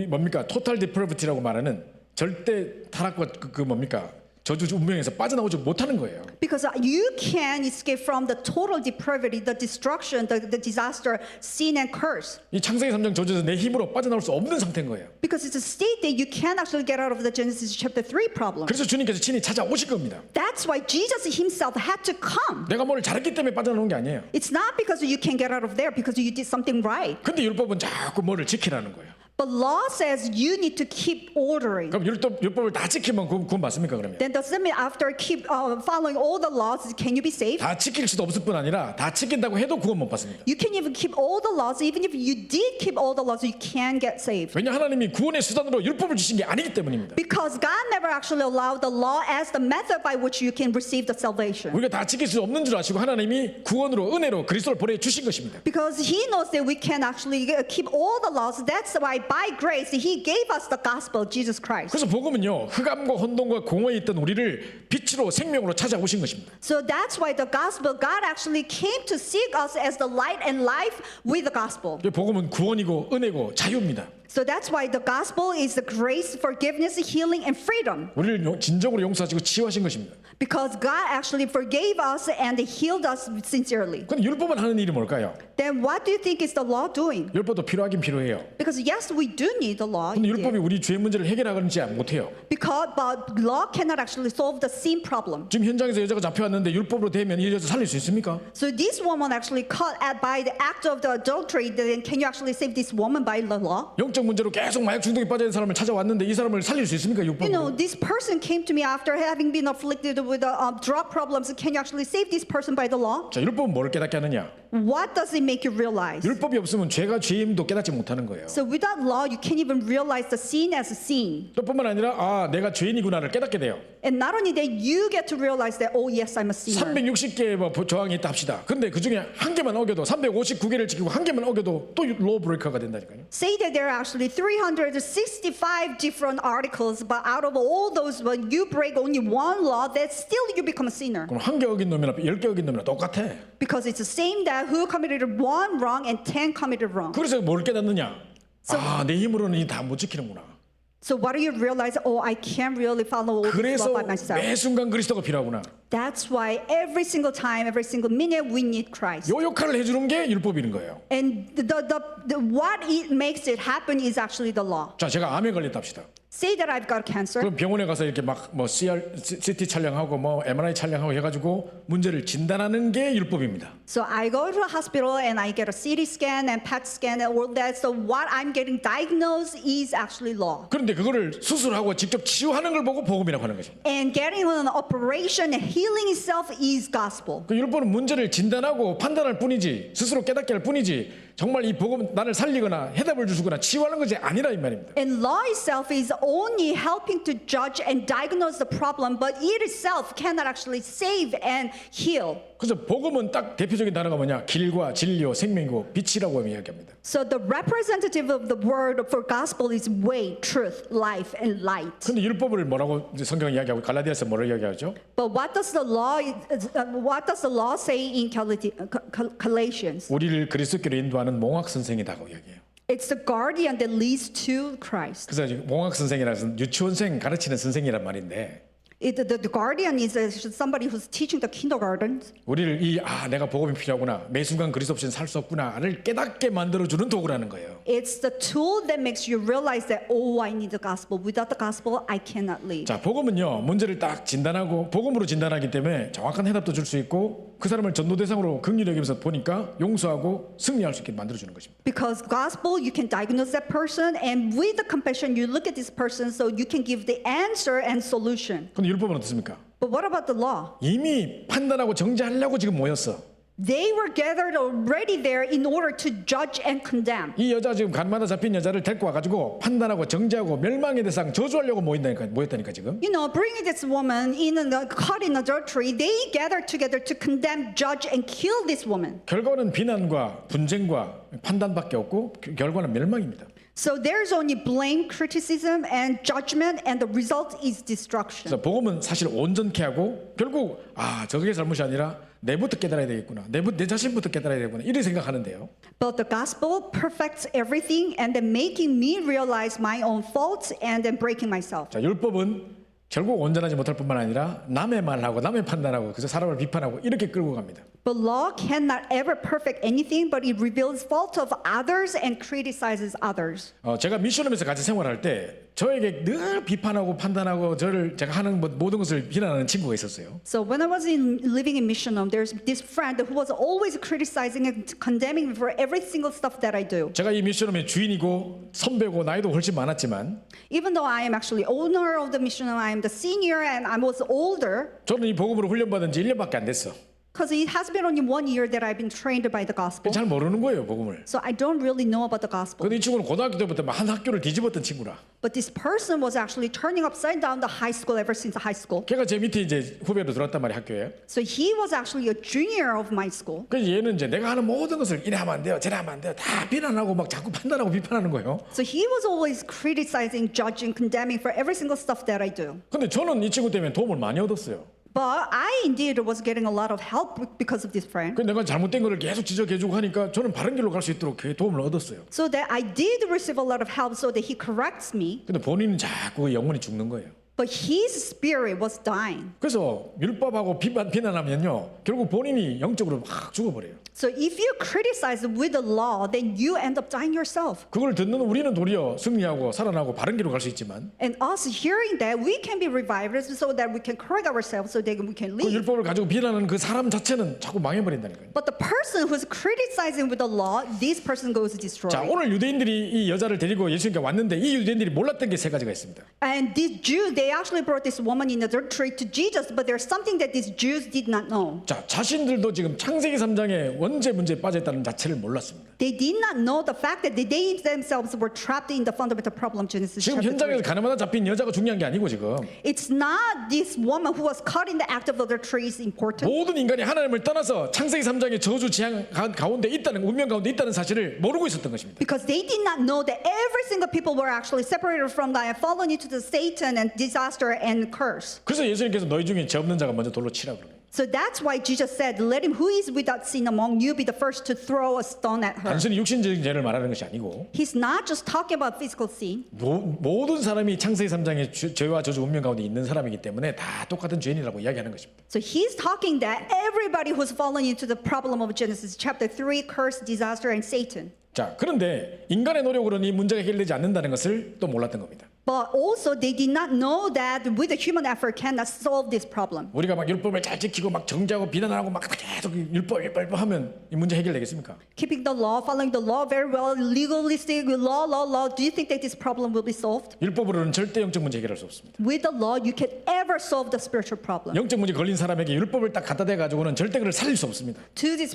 뭡니까 토탈 디프로비티라고 말하는 절대 타락과 그 뭡니까 저주 운명에서 빠져나오지 못하는 거예요. Because you can escape from the total depravity, the destruction, the disaster, sin and curse. 이 창세기 3장 저주에서 내 힘으로 빠져나올 수 없는 상태인 거예요. Because it's a state that you can't actually get out of the Genesis chapter 3 problem. 그래서 주님께서 친히 찾아오실 겁니다. That's why Jesus himself had to come. 내가 뭘 잘했기 때문에 빠져나오는 게 아니에요. It's not because you can get out of there because you did something right. 근데 율법은 자꾸 뭐를 지키라는 거예요. But law says you need to keep ordering. 그럼 율법을 다 지키면 구원 받습니까 그러면? Then does that mean after keep following all the laws, can you be saved? 다 지킬 수도 없을 뿐 아니라 다 지킨다고 해도 구원 못 받습니다. You can even keep all the laws. Even if you did keep all the laws, you can get saved. 왜냐 하나님이 구원의 수단으로 율법을 주신 게 아니기 때문입니다. Because God never actually allowed the law as the method by which you can receive the salvation. 우리가 다 지킬 수 없는 줄 아시고 하나님이 구원으로 은혜로 그리스도를 보내 주신 것입니다. Because He knows that we can actually keep all the laws. That's why by grace He gave us the gospel of Jesus Christ. 그래서 복음은요 흑암과 혼돈과 공허에 있던 우리를 빛으로 생명으로 찾아오신 것입니다. So that's why the gospel, God actually came to seek us as the light and life with the gospel. 복음은 구원이고 은혜고 자유입니다. So that's why the gospel is the grace, forgiveness, healing, and freedom. 우리를 진정으로 용서하시고 치유하신 것입니다. Because God actually forgave us and healed us sincerely. 그럼 율법은 하는 일이 뭘까요? Then what do you think is the law doing? 율법도 필요하긴 필요해요. Because yes, we do need the law. 근데 율법이 우리 죄 문제를 해결하는지 못해요. But law cannot actually solve the sin problem. 지금 현장에서 여자가 잡혀왔는데 율법으로 되면 이 여자 살릴 수 있습니까? So this woman actually caught by the act of the adultery. Then can you actually save this woman by the law? 영적 문제로 계속 마약 중독에 빠져 있는 사람을 찾아왔는데 이 사람을 살릴 수 있습니까? You know, 율법으로? this person came to me after having been afflicted with drug problems. Can you actually save this person by the law? 자, 율법은 뭐를 깨닫게 하느냐? What does it make you realize? 율법이 없으면 죄가 죄임도 깨닫지 못하는 거예요. So without law, you can't even realize the sin as a sin. 또 뿐만 아니라 아, 내가 죄인이구나를 깨닫게 돼요. And not only that, you get to realize that, oh yes, I'm a sinner. 360개의 뭐 조항이 있다 합시다. 근데 그 중에 한 개만 어겨도 359개를 지키고 한 개만 어겨도 또 로우 브레이커가 된다니까요. Say that there are actually 365 different articles, but out of all those, when you break only one law, that still you become a sinner. 그럼 한 개 어긴 놈이나 10개 어긴 놈이나 똑같아. Because it's the same that who committed one wrong and 10 committed wrong. 그래서 뭘 깨닫느냐? 아, 내 힘으로는 이 다 못 지키는구나. So what do you realize? Oh, I can't really follow all this 그래서 law by myself. 매 순간 그리스도가 필요하구나. That's why every single time, every single minute, we need Christ. 요 역할을 해주는 게 율법이는 거예요. And what it makes it happen is actually the law. 자, 제가 암에 걸렸다 합시다. Say that I've got cancer. 그럼 병원에 가서 이렇게 막 뭐 CT 촬영하고 뭐 MRI 촬영하고 해가지고 문제를 진단하는 게 율법입니다. So I go to the hospital and I get a CT scan and PET scan and all that. So what I'm getting diagnosed is actually law. 그런데 그거를 수술하고 직접 치유하는 걸 보고 복음이라고 하는 것입니다. And getting an operation and healing itself is gospel. 그 율법은 문제를 진단하고 판단할 뿐이지 스스로 깨닫게 할 뿐이지 정말 이 복음 나를 살리거나 해답을 주거나 치유하는 것이 아니라 이 말입니다. And law itself is only helping to judge and diagnose the problem, but it itself cannot actually save and heal. 그래서 복음은 딱 대표적인 단어가 뭐냐? 길과 진리요 생명이고 빛이라고 이야기합니다. So the representative of the word for gospel is way, truth, life, and light. 근데 율법을 뭐라고 이제 성경 이야기하고 갈라디아서 뭐라고 이야기하죠? But what does the law say in Galatians? 우리를 그리스도께로 인도하는 몽학 선생이다고 이야기해요. It's the guardian that leads to Christ. 그래서 지금 몽학 선생이라서 유치원생 가르치는 선생이란 말인데 The guardian is somebody who's teaching the kindergartens. 우리를 내가 복음이 필요하구나 매 순간 그리스도 없이는 살 수 없구나를 깨닫게 만들어주는 도구라는 거예요. It's the tool that makes you realize that, oh, I need the gospel. Without the gospel, I cannot live. 자, 복음은요 문제를 딱 진단하고 복음으로 진단하기 때문에 정확한 해답도 줄 수 있고 그 사람을 전도 대상으로 긍휼히 여기면서 보니까 용서하고 승리할 수 있게 만들어주는 것입니다. Because gospel, you can diagnose that person, and with the compassion, you look at this person so you can give the answer and solution. 근데 율법은 어떻습니까? But what about the law? 이미 판단하고 정죄하려고 지금 모였어. They were gathered already there in order to judge and condemn. 이 여자 지금 간마다 잡힌 여자를 데리고 와가지고 판단하고 정죄하고 멸망의 대상 저주하려고 모였다니까 지금. You know, bringing this woman caught in adultery, they gathered together to condemn, judge, and kill this woman. 결과는 비난과 분쟁과 판단밖에 없고 결과는 멸망입니다. So there's only blame, criticism, and judgment, and the result is destruction. 그래서 복음은 사실 온전케 하고 결국 저게 잘못이 아니라 내부터 깨달아야 되겠구나. 내 자신부터 깨달아야 되겠구나. 이렇게 생각하는데요. But the gospel perfects everything and then making me realize my own faults and then breaking myself. 자, 율법은 결국 온전하지 못할 뿐만 아니라 남의 말하고 남의 판단하고 그래서 사람을 비판하고 이렇게 끌고 갑니다. But law cannot ever perfect anything, but it reveals fault of others and criticizes others. 제가 미션홈에서 같이 생활할 때 저에게 늘 비판하고 판단하고 저를 제가 하는 모든 것을 비난하는 친구가 있었어요. So when I was living in Mission Home, there's this friend who was always criticizing and condemning me for every single stuff that I do. 제가 이 미션홈의 주인이고 선배고 나이도 훨씬 많았지만 Even though I am actually owner of the Mission Home, I am the senior and I was older. 저는 이 복음으로 훈련받은 지 1년밖에 안 됐어. Because it has been only 1 year that I've been trained by the gospel. 잘 모르는 거예요, 복음을. So I don't really know about the gospel. 근데 이 친구는 고등학교 때부터 한 학교를 뒤집었던 친구라. But this person was actually turning upside down the high school ever since high school. 걔가 제 밑에 이제 후배로 들어왔단 말이야, 학교에. So he was actually a junior of my school. 그래서 얘는 이제 내가 하는 모든 것을 이래 하면 안 돼요, 저래 하면 안 돼요. 다 비난하고 막 자꾸 판단하고 비판하는 거예요. So he was always criticizing, judging, condemning for every single stuff that I do. 근데 저는 이 친구 때문에 도움을 많이 얻었어요. But I indeed was getting a lot of help because of this friend. 그래서 내가 잘못된 거를 계속 지적해주고 하니까 저는 바른 길로 갈 수 있도록 그 도움을 얻었어요. So that I did receive a lot of help so that he corrects me. 근데 본인은 자꾸 영혼이 죽는 거예요. But his spirit was dying. 그래서 율법하고 비난하면요, 결국 본인이 영적으로 막 죽어버려요. So if you criticize with the law, then you end up dying yourself. 그걸 듣는 우리는 도리어 승리하고 살아나고 바른 길로 갈 수 있지만 And us hearing that, we can be revived so that we can correct ourselves so that we can 그 live. 율법을 가지고 비난하는 그 사람 자체는 자꾸 망해버린다니까요. But the person who's criticizing with the law, this person goes 자, destroyed. 오늘 유대인들이 이 여자를 데리고 예수님께 왔는데 이 유대인들이 몰랐던 게 세 가지가 있습니다. And these Jews, they actually brought this woman in adultery to Jesus, but there's something that these Jews did not know. 자, 자신들도 지금 창세기 3장에 원죄 문제에 빠져있다는 자체를 몰랐습니다. They did not know the fact that they themselves were trapped in the fundamental problem, Genesis 지금 chapter 3. 현장에서 가늠하다 잡힌 여자가 중요한 게 아니고 지금 It's not this woman who was caught in the act of adultery is important. 모든 인간이 하나님을 떠나서 창세기 3장의 저주 지향 가운데 있다는 운명 가운데 있다는 사실을 모르고 있었던 것입니다. Because they did not know that every single people were actually separated from God and fallen into the Satan and disaster and curse. 그래서 예수님께서 너희 중에 죄 없는 자가 먼저 돌로 치라 그러는. So that's why Jesus said, let him who is without sin among you be the first to throw a stone at her. 단순히 육신적인 죄를 말하는 것이 아니고 He's not just talking about physical sin. 모든 사람이 창세기 3장의 죄와 저주 운명 가운데 있는 사람이기 때문에 다 똑같은 죄인이라고 이야기하는 것입니다. So he's talking that everybody who's fallen into the problem of Genesis chapter 3, curse, disaster, and Satan. 자, 그런데 인간의 노력으로는 이 문제가 해결되지 않는다는 것을 또 몰랐던 겁니다. But also they did not know that with a human effort cannot solve this problem. 우리가 막 율법을 잘 지키고 막 정죄하고 비난하고 막 계속 율법 하면 이 문제 해결되겠습니까? Keeping the law, following the law very well, legalistic, law. Do you think that this problem will be solved? 율법으로는 절대 영적 문제 해결할 수 없습니다. With the law, you can ever solve the spiritual problem. 영적 문제 걸린 사람에게 율법을 딱 갖다 대 가지고는 절대 그를 살릴 수 없습니다. To this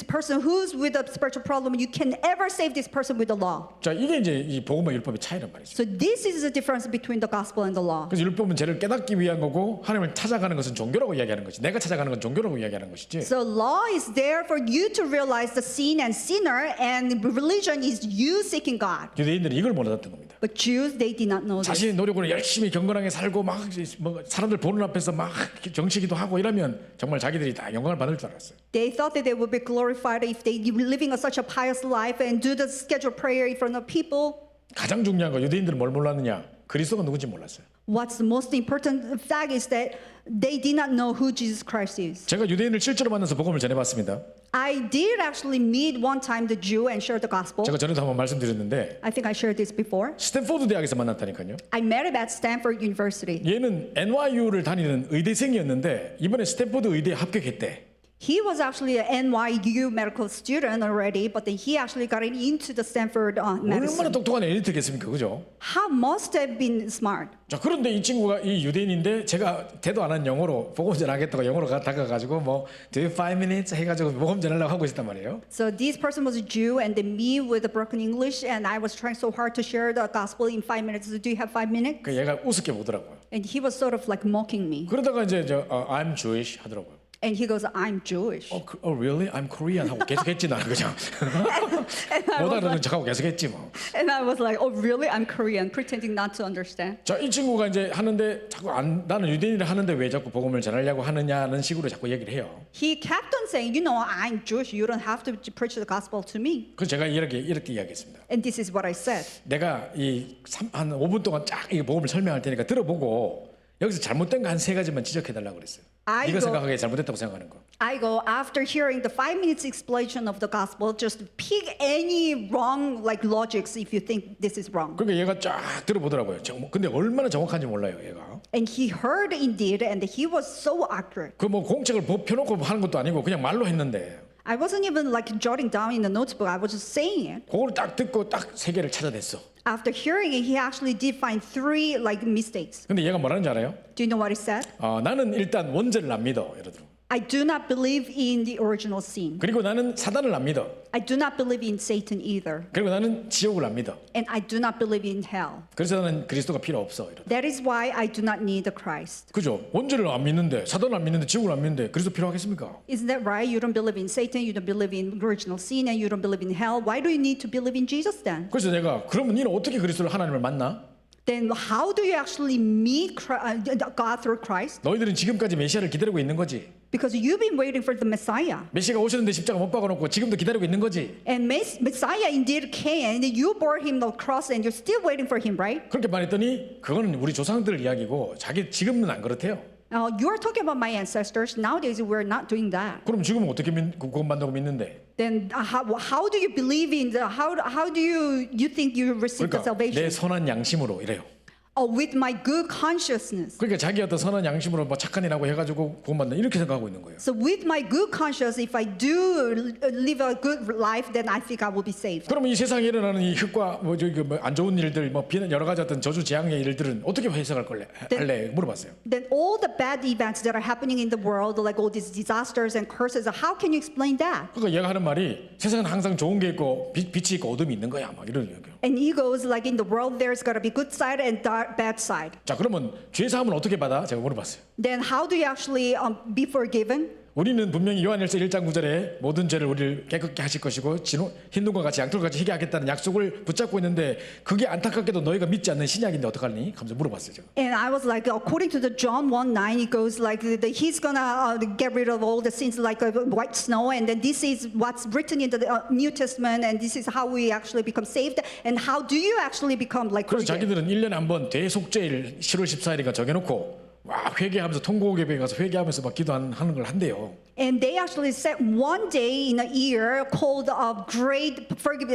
person who's with a spiritual problem, you can ever save this person with the law. 자, 이게 이제 이 복음과 율법의 차이란 말이죠. So this is the difference between the gospel and the law. 그래서 율법은 죄를 깨닫기 위한 거고 하나님을 찾아가는 것은 종교라고 이야기하는 것이. 내가 찾아가는 건 종교라고 이야기하는 것이지. So law is there for you to realize the sin and sinner, and religion is you seeking God. 유대인들이 이걸 몰랐던 겁니다. But Jews, they did not know this. 자신의 노력으로 열심히 경건하게 살고 막 뭐 사람들 보는 앞에서 막 정치기도 하고 이러면 정말 자기들이 다 영광을 받을 줄 알았어요. They thought that they would be glorified if they were living such a pious life and do the scheduled prayer in front of people. 가장 중요한 거 유대인들은 뭘 몰랐느냐? 그리스도가 누군지 몰랐어요. What's the most important fact is that they did not know who Jesus Christ is. 제가 유대인을 실제로 만나서 복음을 전해봤습니다. I did actually meet one time the Jew and share the gospel. 제가 전에도 한번 말씀드렸는데 I think I shared this before. 스탠포드 대학에서 만났다니까요. I met him at Stanford University. 얘는 NYU를 다니는 의대생이었는데 이번에 스탠포드 의대에 합격했대. He was actually an NYU medical student already, but then he actually got into the Stanford 얼마나 medicine. 똑똑한 엘리트겠습니까, 그죠? How must have been smart. 자, 그런데 이 친구가 이 유대인인데 제가 대도 안 한 영어로 복음 전하겠다고 영어로 다가가지고 뭐 Do you 5 minutes 해가지고 복음 전하려고 하고 있었단 말이에요. So this person was a Jew, and then me with a broken English, and I was trying so hard to share the gospel in 5 minutes. Do you have 5 minutes? 그 얘가 우습게 보더라고요. And he was sort of like mocking me. 그러다가 이제 I'm Jewish 하더라고요. And he goes, I'm Jewish. Oh, really? I'm Korean 하고 계속했지 나는 그냥. 못 알아듣는 척하고 계속했지 뭐. And I was like, oh, really? I'm Korean, pretending not to understand. 자, 이 친구가 이제 하는데 자꾸 나는 유대인을 하는데 왜 자꾸 복음을 전하려고 하느냐는 식으로 자꾸 얘기를 해요. He kept on saying, you know, I'm Jewish. You don't have to preach the gospel to me. 그래서 제가 이렇게 이야기했습니다. And this is what I said. 내가 한 5분 동안 쫙 이 복음을 설명할 테니까 들어보고 여기서 잘못된 거 한 3가지만 지적해달라고 그랬어요. 네가 생각하기에 잘못됐다고 생각하는 거. I go, after hearing the 5 minutes explanation of the gospel, just pick any wrong like logics if you think this is wrong. 그러니까 얘가 쫙 들어보더라고요. 근데 얼마나 정확한지 몰라요, 얘가. And he heard indeed, and he was so accurate. 그 뭐 공책을 펴놓고 하는 것도 아니고 그냥 말로 했는데 I wasn't even like jotting down in the notebook. I was just saying it. 그걸 딱 듣고 딱 3개를 찾아냈어. After hearing it, he actually did find 3 like mistakes. 근데 얘가 뭐라는지 알아요? Do you know what he said? 나는 일단 원죄를 안 믿어. 이러더라고. I do not believe in the original sin. 그리고 나는 사단을 안 믿어. I do not believe in Satan either. 그리고 나는 지옥을 안 믿어. And I do not believe in hell. 그래서 나는 그리스도가 필요 없어. 이러더라고. That is why I do not need the Christ. 그죠? 원죄를 안 믿는데 사단을 안 믿는데 지옥을 안 믿는데 그리스도 필요하겠습니까? Isn't that right? You don't believe in Satan, you don't believe in original sin, and you don't believe in hell. Why do you need to believe in Jesus then? 그래서 내가 그러면 너는 어떻게 그리스도를 하나님을 만나? Then how do you actually meet God through Christ? 너희들은 지금까지 메시아를 기다리고 있는 거지. Because you've been waiting for the Messiah. 메시아가 오셨는데 십자가 못 박아놓고 지금도 기다리고 있는 거지. And Messiah indeed came, and you bore him the cross, and you're still waiting for him, right? 그렇게 말했더니 그거는 우리 조상들 이야기고 자기 지금은 안 그렇대요. You're talking about my ancestors. Nowadays, we're not doing that. 그럼 지금은 어떻게 구원받는다고 믿는데? Then how do you believe in the, how do you think you receive the 그러니까 내 salvation? 선한 양심으로 이래요. With my good consciousness. 그러니까 자기 어떤 선한 양심으로 뭐 착한 일하고 해가지고 구원받는다 이렇게 생각하고 있는 거예요. So with my good conscience, if I do live a good life, then I think I will be saved. 그러면 이 세상에 일어나는 이 흑과 안 좋은 일들, 뭐 비난 여러 가지 어떤 저주 재앙의 일들은 어떻게 해석할 할래 물어봤어요. Then all the bad events that are happening in the world, like all these disasters and curses, how can you explain that? 그러니까 얘가 하는 말이 세상은 항상 좋은 게 있고 빛이 있고 어둠이 있는 거야, 막 이런 얘기예요. And he goes like in the world, there's got to be good side and bad side. 자, 그러면 죄 사함은 어떻게 받아? 제가 물어봤어요. Then how do you actually be forgiven? 우리는 분명히 요한일서 1장 9절에 모든 죄를 우리를 깨끗게 하실 것이고 흰눈과 같이 양털과 같이 희게 하겠다는 약속을 붙잡고 있는데 그게 안타깝게도 너희가 믿지 않는 신약인데 어떡하니? 하면서 물어봤어요. 제가. And I was like, according to the John 1:9, it goes like he's gonna get rid of all the sins like white snow, and then this is what's written in the New Testament, and this is how we actually become saved, and how do you actually become like 그래서 forgiven? 자기들은 1년에 한 번 대속죄일 10월 14일인가 정해놓고 와 회개하면서 통곡예배에 가서 회개하면서 막 기도하는 걸 한대요. And they actually set one day in a year called a great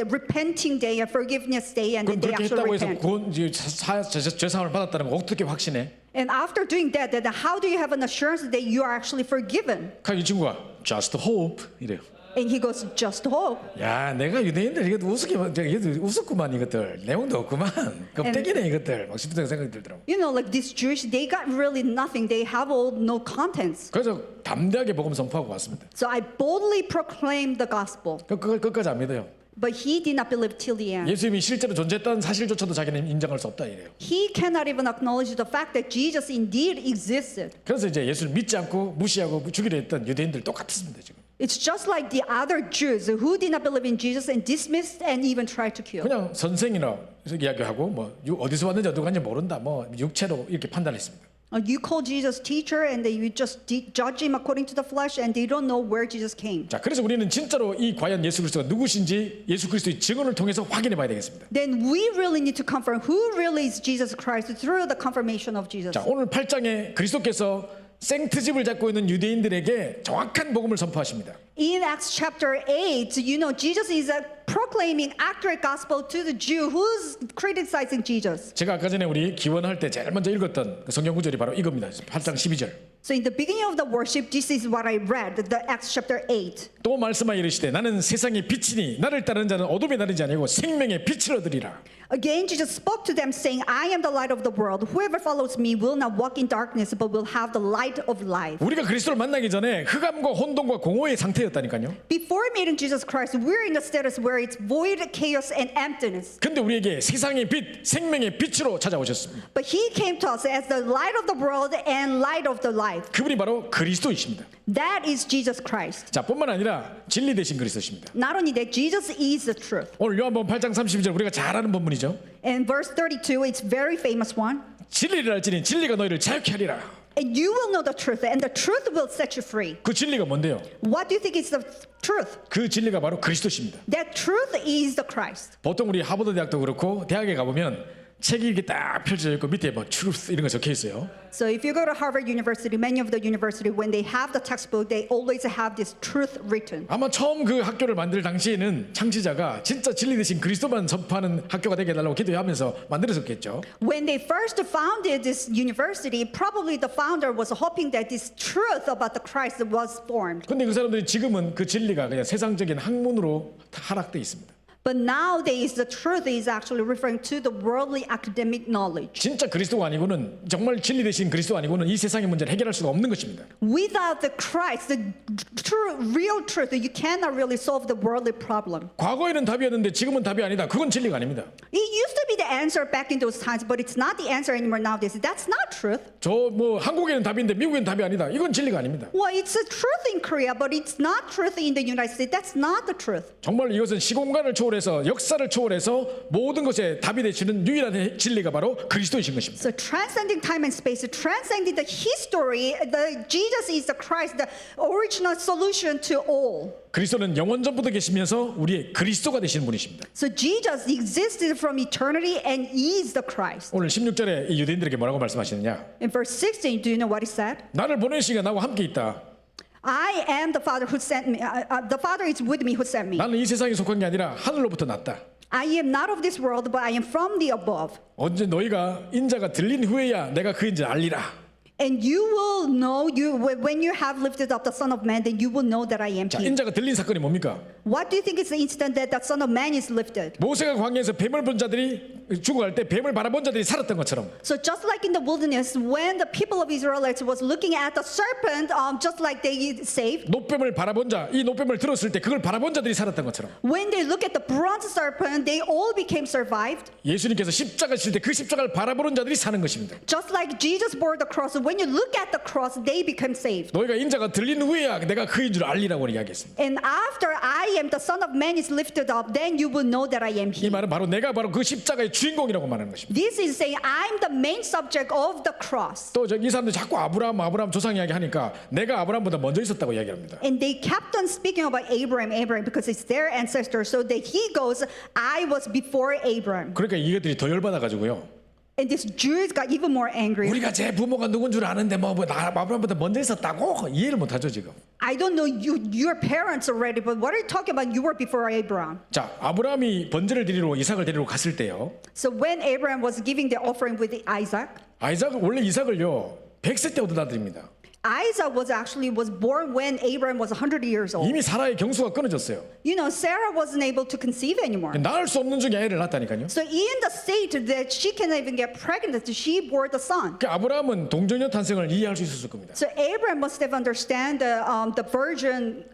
repenting day, a forgiveness day, and then 그럼 they 그렇게 actually 했다고 해서 repent. 죄사함을 받았다는 거 어떻게 확신해? And after doing that, then how do you have an assurance that you are actually forgiven? 이 친구가 just hope 이래요. And he goes, just hope. 야, 내가 유대인들 이것도 우습구만 이것들 내용도 없구만 껍데기네 이것들 막 싶은 생각이 들더라고. You know, like this Jewish, they got really nothing. They have all no contents. 그래서 담대하게 복음 선포하고 왔습니다. So I boldly proclaimed the gospel. 끝까지 안 믿어요. But he did not believe till the end. 예수님이 실제로 존재했다는 사실조차도 자기는 인정할 수 없다 이래요. He cannot even acknowledge the fact that Jesus indeed existed. 그래서 이제 예수를 믿지 않고 무시하고 죽이려 했던 유대인들 똑같습니다 지금. It's just like the other Jews who did not believe in Jesus and dismissed and even tried to kill. 그냥 선생이라 이야기하고 뭐 어디서 왔는지 어디 갔는지 모른다 뭐 육체로 이렇게 판단했습니다. You call Jesus teacher and you just judge him according to the flesh and they don't know where Jesus came. 자, 그래서 우리는 진짜로 이 과연 예수 그리스도가 누구신지 예수 그리스도의 증언을 통해서 확인해 봐야 되겠습니다. Then we really need to confirm who really is Jesus Christ through the confirmation of Jesus. 자, 오늘 8장에 그리스도께서 생트집을 잡고 있는 유대인들에게 정확한 복음을 선포하십니다. In Acts chapter 8, you know, Jesus is proclaiming accurate gospel to the Jew who's criticizing Jesus. 제가 아까 전에 우리 기원할 때 제일 먼저 읽었던 그 성경 구절이 바로 이겁니다. 8장 12절. So in the beginning of the worship, this is what I read, the Acts chapter 8. 또 말씀하여 이르시되 나는 세상의 빛이니 나를 따르는 자는 어둠에 다니지 아니고 생명의 빛을 얻으리라. Again, Jesus spoke to them, saying, I am the light of the world. Whoever follows me will not walk in darkness, but will have the light of life. 우리가 그리스도를 만나기 전에 흑암과 혼돈과 공허의 상태였다니까요. Before meeting Jesus Christ, we're in a status where it's void, chaos, and emptiness. 근데 우리에게 세상의 빛, 생명의 빛으로 찾아오셨습니다. But he came to us as the light of the world and light of the life. 그분이 바로 그리스도이십니다. That is Jesus Christ. 자, 뿐만 아니라 진리 되신 그리스도십니다. Not only that, Jesus is the truth. 오늘 요한복음 8장 32절 우리가 잘 아는 본문이죠. And verse 32, it's very famous one. 진리를 알지니 진리가 너희를 자유케 하리라. And you will know the truth, and the truth will set you free. 그 진리가 뭔데요? What do you think is the truth? 그 진리가 바로 그리스도십니다. That truth is the Christ. 보통 우리 하버드 대학도 그렇고 대학에 가보면 책이 이렇게 딱 펼쳐져 있고 밑에 뭐 truth 이런 거 적혀 있어요. So if you go to Harvard University, many of the university, when they have the textbook, they always have this truth written. 아마 처음 그 학교를 만들 당시에는 창시자가 진짜 진리 되신 그리스도만 선포하는 학교가 되게 해달라고 기도하면서 만들었었겠죠. When they first founded this university, probably the founder was hoping that this truth about the Christ was formed. 근데 그 사람들이 지금은 그 진리가 그냥 세상적인 학문으로 하락돼 있습니다. But nowadays, the truth is actually referring to the worldly academic knowledge. 진짜 그리스도가 아니고는 정말 진리 되신 그리스도 아니고는 이 세상의 문제를 해결할 수가 없는 것입니다. Without the Christ, the true, real truth, you cannot really solve the worldly problem. 과거에는 답이었는데 지금은 답이 아니다. 그건 진리가 아닙니다. It used to be the answer back in those times, but it's not the answer anymore nowadays. That's not truth. 저 뭐 한국에는 답인데 미국에는 답이 아니다. 이건 진리가 아닙니다. Well, it's a truth in Korea, but it's not truth in the United States. That's not the truth. 정말 이것은 시공간을 초월해서 역사를 초월해서 모든 것에 답이 되시는 유일한 진리가 바로 그리스도이신 것입니다. So transcending time and space, transcending the history, Jesus is the Christ, the original solution to all. 그리스도는 영원 전부터 계시면서 우리의 그리스도가 되시는 분이십니다. So Jesus existed from eternity and is the Christ. 오늘 16절에 이 유대인들에게 뭐라고 말씀하시느냐? In verse 16, do you know what he said? 나를 보내신 이가 나와 함께 있다. I am the Father who sent me. The Father is with me who sent me. 나는 이 세상에 속한 게 아니라 하늘로부터 났다. I am not of this world, but I am from the above. 언제 너희가 인자가 들린 후에야 내가 그인지 알리라. And you will know, when you have lifted up the Son of Man, then you will know that I am 자, He. 인자가 들린 사건이 뭡니까? What do you think is the incident that the Son of Man is lifted? 모세가 광야에서 뱀을 본 자들이 죽어갈 때 뱀을 바라본 자들이 살았던 것처럼 So just like in the wilderness, when the people of Israelites was looking at the serpent, just like they saved, 노뱀을 바라본 자, 이 노뱀을 들었을 때 그걸 바라본 자들이 살았던 것처럼 when they look at the bronze serpent, they all became survived. 예수님께서 십자가 실 때 그 십자가를 바라보는 자들이 사는 것입니다. Just like Jesus bore the cross, when you look at the cross, they become saved. 너희가 인자가 들린 후에야 내가 그인 줄 알리라고 이야기했습니다. And after I am the Son of Man is lifted up, then you will know that I am 이 He. 말은 바로 내가 바로 그 십자가의 주인공이라고 말하는 것입니다. This is saying I'm the main subject of the cross. 또 이 사람들 자꾸 아브라함 조상 이야기 하니까 내가 아브라함보다 먼저 있었다고 이야기합니다. And they kept on speaking about Abraham, because it's their ancestor. So that he goes, I was before Abraham. 그러니까 이것들이 더 열받아 가지고요. And these Jews got even more angry. 우리가 제 부모가 누군 줄 아는데 뭐 나 아브라함보다 먼저 있었다고 이해를 못 하죠 지금. I don't know your parents already, but what are you talking about? You were before Abraham. 자, 아브라함이 번제를 드리러 이삭을 데리러 갔을 때요. So when Abraham was giving the offering with Isaac, 아이삭 원래 이삭을요 100세 때 얻어다 드립니다. Isaac was born when Abraham was 100 years old. 이미 사라의 경수가 끊어졌어요. You know, Sarah wasn't able to conceive anymore. 낳을 수 없는 중에 애를 낳았다니까요. So in the state that she can't even get pregnant, she bore the son. 그 아브라함은 동정녀 탄생을 이해할 수 있었을 겁니다. So Abraham must have understand the virgin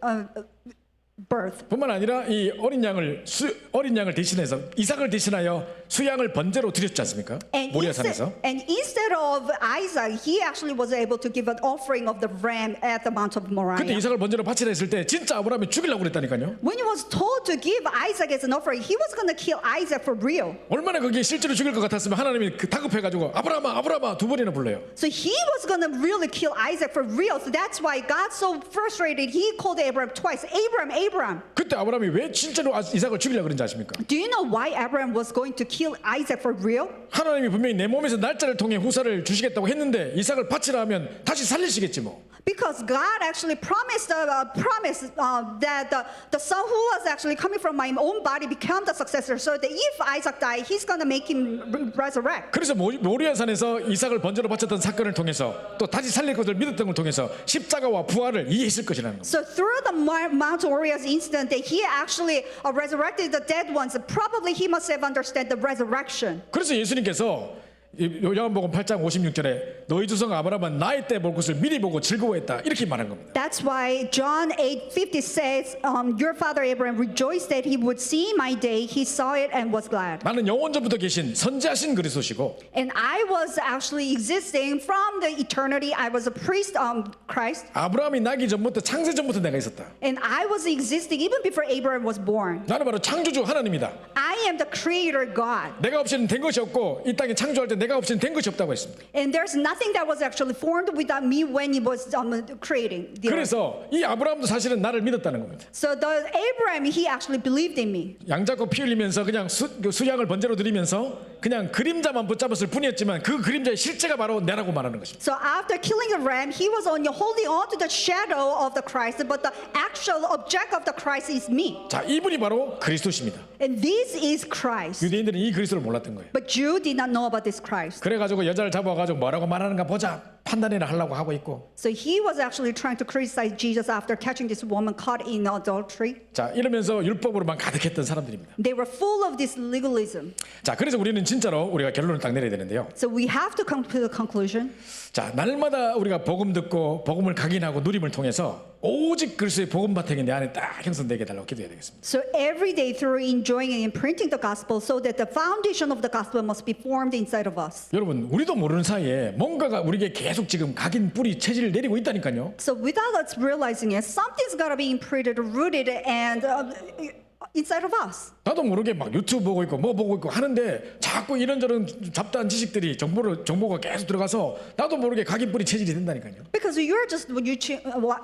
birth. 뿐만 아니라 이 어린 양을 대신해서 이삭을 대신하여 수양을 번제로 드렸지 않습니까? 모리아산에서. And instead of Isaac, he actually was able to give an offering of the ram at the Mount of 근데 Moriah. 이삭을 번제로 바치라 했을 때 진짜 아브라함이 죽이려고 그랬다니까요. When he was told to give Isaac as an offering, he was going to kill Isaac for real. 얼마나 그게 실제로 죽일 것 같았으면 하나님이 다급해가지고 아브라함아 두 번이나 불러요. So he was going to really kill Isaac for real. So that's why God so frustrated. He called Abraham twice. Abraham. 그때 아브라함이 왜 진짜로 이삭을 죽이려고 그런지 아십니까? Do you know why Abraham was going to kill Isaac for real? 하나님이 분명히 내 몸에서 날짜를 통해 후사를 주시겠다고 했는데 이삭을 바치라 하면 다시 살리시겠지 뭐. Because God actually promised that the son who was actually coming from my own body become the successor. So that if Isaac died, he's going to make him resurrect. 그래서 모리아산에서 이삭을 번제로 바쳤던 사건을 통해서 또 다시 살릴 것을 믿었던 걸 통해서 십자가와 부활을 이해했을 것이라는 겁니다. So through the Mount Moriah's incident that he actually resurrected the dead ones, probably he must have understood the resurrection. 그래서 예수님께서 요한복음 8장 56절에 너희 조상 아브라함은 나의 때 볼 것을 미리 보고 즐거워했다 이렇게 말한 겁니다. That's why John 8:50 says, your father Abraham rejoiced that he would see my day. He saw it and was glad. 나는 영원 전부터 계신 선지하신 그리스도시고 And I was actually existing from the eternity. I was a priest, Christ. 아브라함이 나기 전부터 창세 전부터 내가 있었다. And I was existing even before Abraham was born. 나는 바로 창조주 하나님이다. I am the creator God. 내가 없이는 된 것이 없고 이 땅에 창조할 때 내가 없이는 된 것이 없다고 했습니다. And there's nothing that was actually formed without me when he was creating the earth. 그래서 이 아브라함도 사실은 나를 믿었다는 겁니다. So the Abraham, he actually believed in me. 양 잡고 피 흘리면서 그냥 수양을 번제로 드리면서 그냥 그림자만 붙잡았을 뿐이었지만 그 그림자의 실제가 바로 내라고 말하는 것입니다. So after killing the ram, he was only holding on to the shadow of the Christ, but the actual object of the Christ is me. 자, 이분이 바로 그리스도십니다. And this is Christ. 유대인들은 이 그리스도를 몰랐던 거예요. But Jew did not know about this Christ. 그래가지고 여자를 잡아가지고 뭐라고 말하는가 보자. 판단이나 하려고 하고 있고. So he was actually trying to criticize Jesus after catching this woman caught in adultery. 자, 이러면서 율법으로만 가득했던 사람들입니다. They were full of this legalism. 자, 그래서 우리는 진짜로 우리가 결론을 딱 내려야 되는데요. So we have to come to the conclusion. 자, 날마다 우리가 복음 듣고 복음을 각인하고 누림을 통해서 오직 그리스도의 복음 바탕이 내 안에 딱 형성되게 해달라고 기도해야 되겠습니다. So every day through enjoying and imprinting the gospel so that the foundation of the gospel must be formed inside of us. 여러분, 우리도 모르는 사이에 뭔가가 우리에게 계속 지금 각인 뿌리 체질을 내리고 있다니까요. So without us realizing it, something's got to be imprinted, rooted, and inside of us. 나도 모르게 막 유튜브 보고 있고 뭐 보고 있고 하는데 자꾸 이런저런 잡다한 지식들이 정보가 계속 들어가서 나도 모르게 각인 뿌리 체질이 된다니까요. Because you're just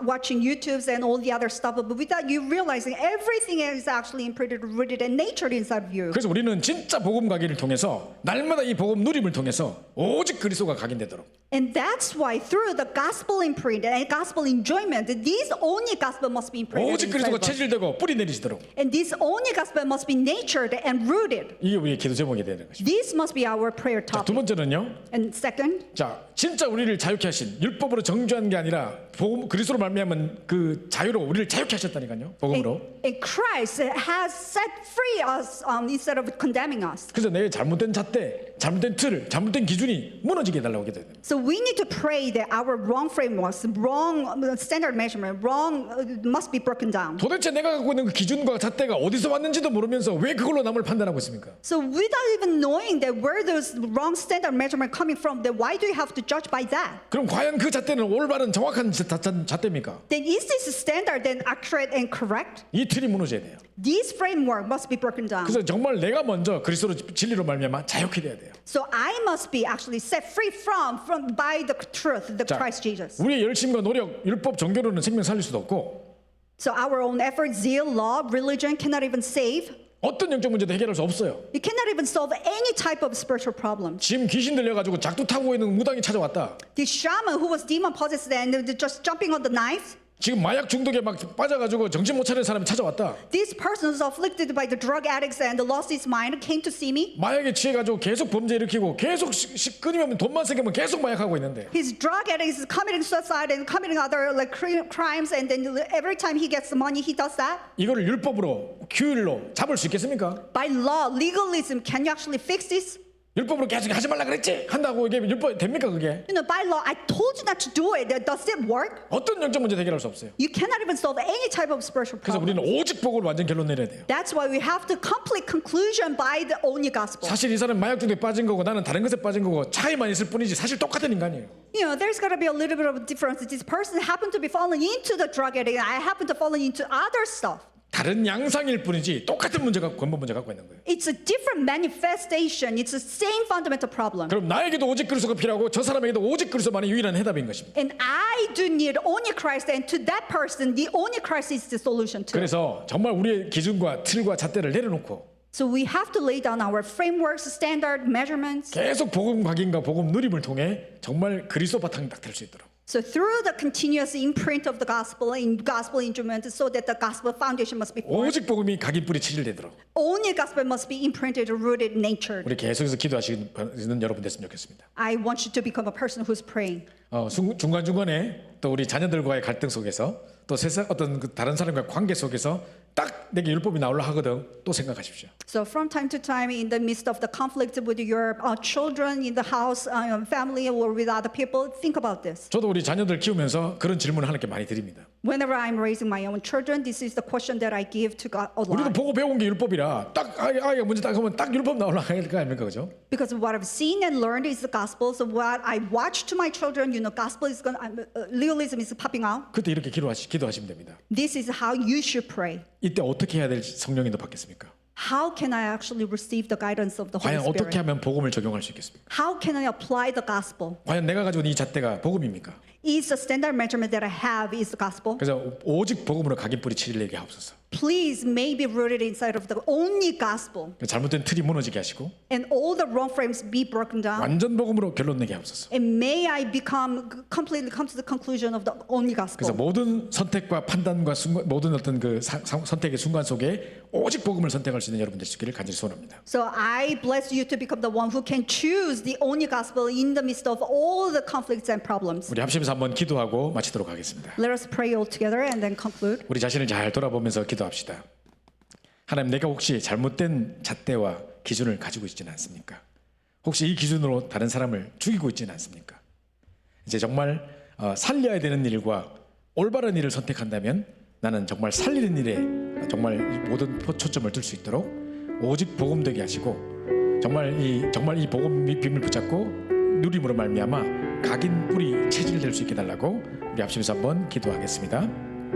watching YouTubes and all the other stuff, but without you realizing everything is actually imprinted, rooted, and natured inside of you. 그래서 우리는 진짜 복음 각인을 통해서 날마다 이 복음 누림을 통해서 오직 그리스도가 각인되도록. And that's why through the gospel imprint and gospel enjoyment, this only gospel must be imprinted 오직 inside 그리스도가 of us. 체질되고 뿌리 내리시도록. And this only gospel must be natured and rooted. 이게 우리의 기도 제목이 되는 것입니다. This must be our prayer 자, 두 topic. 번째는요. And second, 자, 진짜 우리를 자유케 하신 율법으로 정죄한 게 아니라 복음 그리스도로 말미암은 그 자유로 우리를 자유케 하셨다니까요. 복음으로. and Christ has set free us instead of condemning us. 그래서 내 잘못된 잣대, 잘못된 틀, 잘못된 기준이 무너지게 해달라고 기도해야 됩니다. So we need to pray that our wrong frameworks, wrong standard measurement, wrong must be broken down. 도대체 내가 갖고 있는 그 기준과 잣대가 어디서 왔는지도 모르면서 왜 그걸로 남을 판단하고 있습니까? So without even knowing that where those wrong standard measurement coming from, then why do you have to judge by that? 그럼 과연 그 잣대는 올바른 정확한 잣대입니까? Then is this standard then accurate and correct? 이 틀이 무너져야 돼요. This framework must be broken down. 그래서 정말 내가 먼저 그리스도로 진리로 말미암아 자유케 돼야 돼요. So I must be actually set free from by the truth, the 자, Christ Jesus. 우리의 열심과 노력, 율법, 종교로는 생명 살릴 수도 없고 So our own effort, zeal, law, religion cannot even save. 어떤 영적 문제도 해결할 수 없어요. You cannot even solve any type of spiritual problem. 지금 귀신 들려가지고 작두 타고 있는 무당이 찾아왔다. The shaman who was demon possessed and just jumping on the knife. 지금 마약 중독에 막 빠져가지고 정신 못 차리는 사람이 찾아왔다. This person who's afflicted by the drug addicts and lost his mind came to see me. 마약에 취해가지고 계속 범죄 일으키고 계속 끊임없는 돈만 생기면 계속 마약하고 있는데 His drug addict is committing suicide and committing other like crimes, and then every time he gets the money, he does that. 이거를 율법으로 규율로 잡을 수 있겠습니까? By law, legalism, can you actually fix this? 율법으로 계속 하지 말라 그랬지 한다고 이게 율법 됩니까 그게? You know, by law, I told you not to do it. Does it work? 어떤 영적 문제 해결할 수 없어요. You cannot even solve any type of spiritual 그래서 problem. 우리는 오직 복음을 완전 결론 내려야 돼요. That's why we have to complete conclusion by the only gospel. 사실 이 사람 마약 중독에 빠진 거고 나는 다른 것에 빠진 거고 차이만 있을 뿐이지 사실 똑같은 인간이에요. You know, there's got to be a little bit of a difference. This person happened to be falling into the drug addict, and I happen to falling into other stuff. 다른 양상일 뿐이지 똑같은 문제가 근본 문제 갖고 있는 거예요. It's a different manifestation. It's the same fundamental problem. 그럼 나에게도 오직 그리스도가 필요하고 저 사람에게도 오직 그리스도만이 유일한 해답인 것입니다. And I do need only Christ, and to that person, the only Christ is the solution too. 그래서 정말 우리의 기준과 틀과 잣대를 내려놓고 So we have to lay down our frameworks, standard measurements. 계속 복음 각인과 복음 누림을 통해 정말 그리스도 바탕이 딱 될 수 있도록. So through the continuous imprint of the gospel in gospel instrument, so that the gospel foundation must be formed. 오직 복음이 각인 뿌리 체질되도록 Only gospel must be imprinted, rooted, natured. 우리 계속해서 기도하시는 여러분 됐으면 좋겠습니다. I want you to become a person who's praying. 중간중간에 또 우리 자녀들과의 갈등 속에서 또 세상 어떤 그 다른 사람과의 관계 속에서 딱 내게 율법이 나오려 하거든 또 생각하십시오. So from time to time, in the midst of the conflict with your children in the house, family, or with other people, think about this. 저도 우리 자녀들 키우면서 그런 질문을 하나님께 많이 드립니다. Whenever I'm raising my own children, this is the question that I give to God a 우리도 lot. 보고 배운 게 율법이라 딱 아이가 문제 딱 하면 딱 율법 나오려 할 거 아닙니까, 그죠? Because what I've seen and learned is the gospel. So what I watch to my children, you know, gospel is going, legalism is popping out. 그때 이렇게 기도하시면 됩니다. This is how you should pray. 이때 어떻게 해야 될지 성령님도 받겠습니까? How can I actually receive the guidance of the Holy 과연 어떻게 Spirit? 하면 복음을 적용할 수 있겠습니까? How can I apply the gospel? 과연 내가 가지고 있는 이 잣대가 복음입니까? Is the standard measurement that I have is the gospel? 그래서 오직 복음으로 각인 뿌리 치리게 하옵소서. please may be rooted inside of the only gospel, 잘못된 틀이 무너지게 하시고 and all the wrong frames be broken down. 완전 복음으로 결론 내게 하옵소서. And may I completely come to the conclusion of the only 그래서 gospel. 모든 선택과 판단과 모든 어떤 그 선택의 순간 속에 오직 복음을 선택할 수 있는 여러분 되시기를 간절히 소원합니다. So I bless you to become the one who can choose the only gospel in the midst of all the conflicts and problems. 우리 합심해서 한번 기도하고 마치도록 하겠습니다. Let us pray all together and then conclude. 우리 자신을 잘 돌아보면서 기도합시다. 하나님, 내가 혹시 잘못된 잣대와 기준을 가지고 있지는 않습니까? 혹시 이 기준으로 다른 사람을 죽이고 있지는 않습니까? 이제 정말 살려야 되는 일과 올바른 일을 선택한다면 나는 정말 살리는 일에 정말 모든 초점을 둘 수 있도록 오직 복음 되게 하시고 정말 이 복음 비밀 붙잡고 누림으로 말미암아 각인 뿌리 체질 될 수 있게 달라고 우리 합심해서 한번 기도하겠습니다.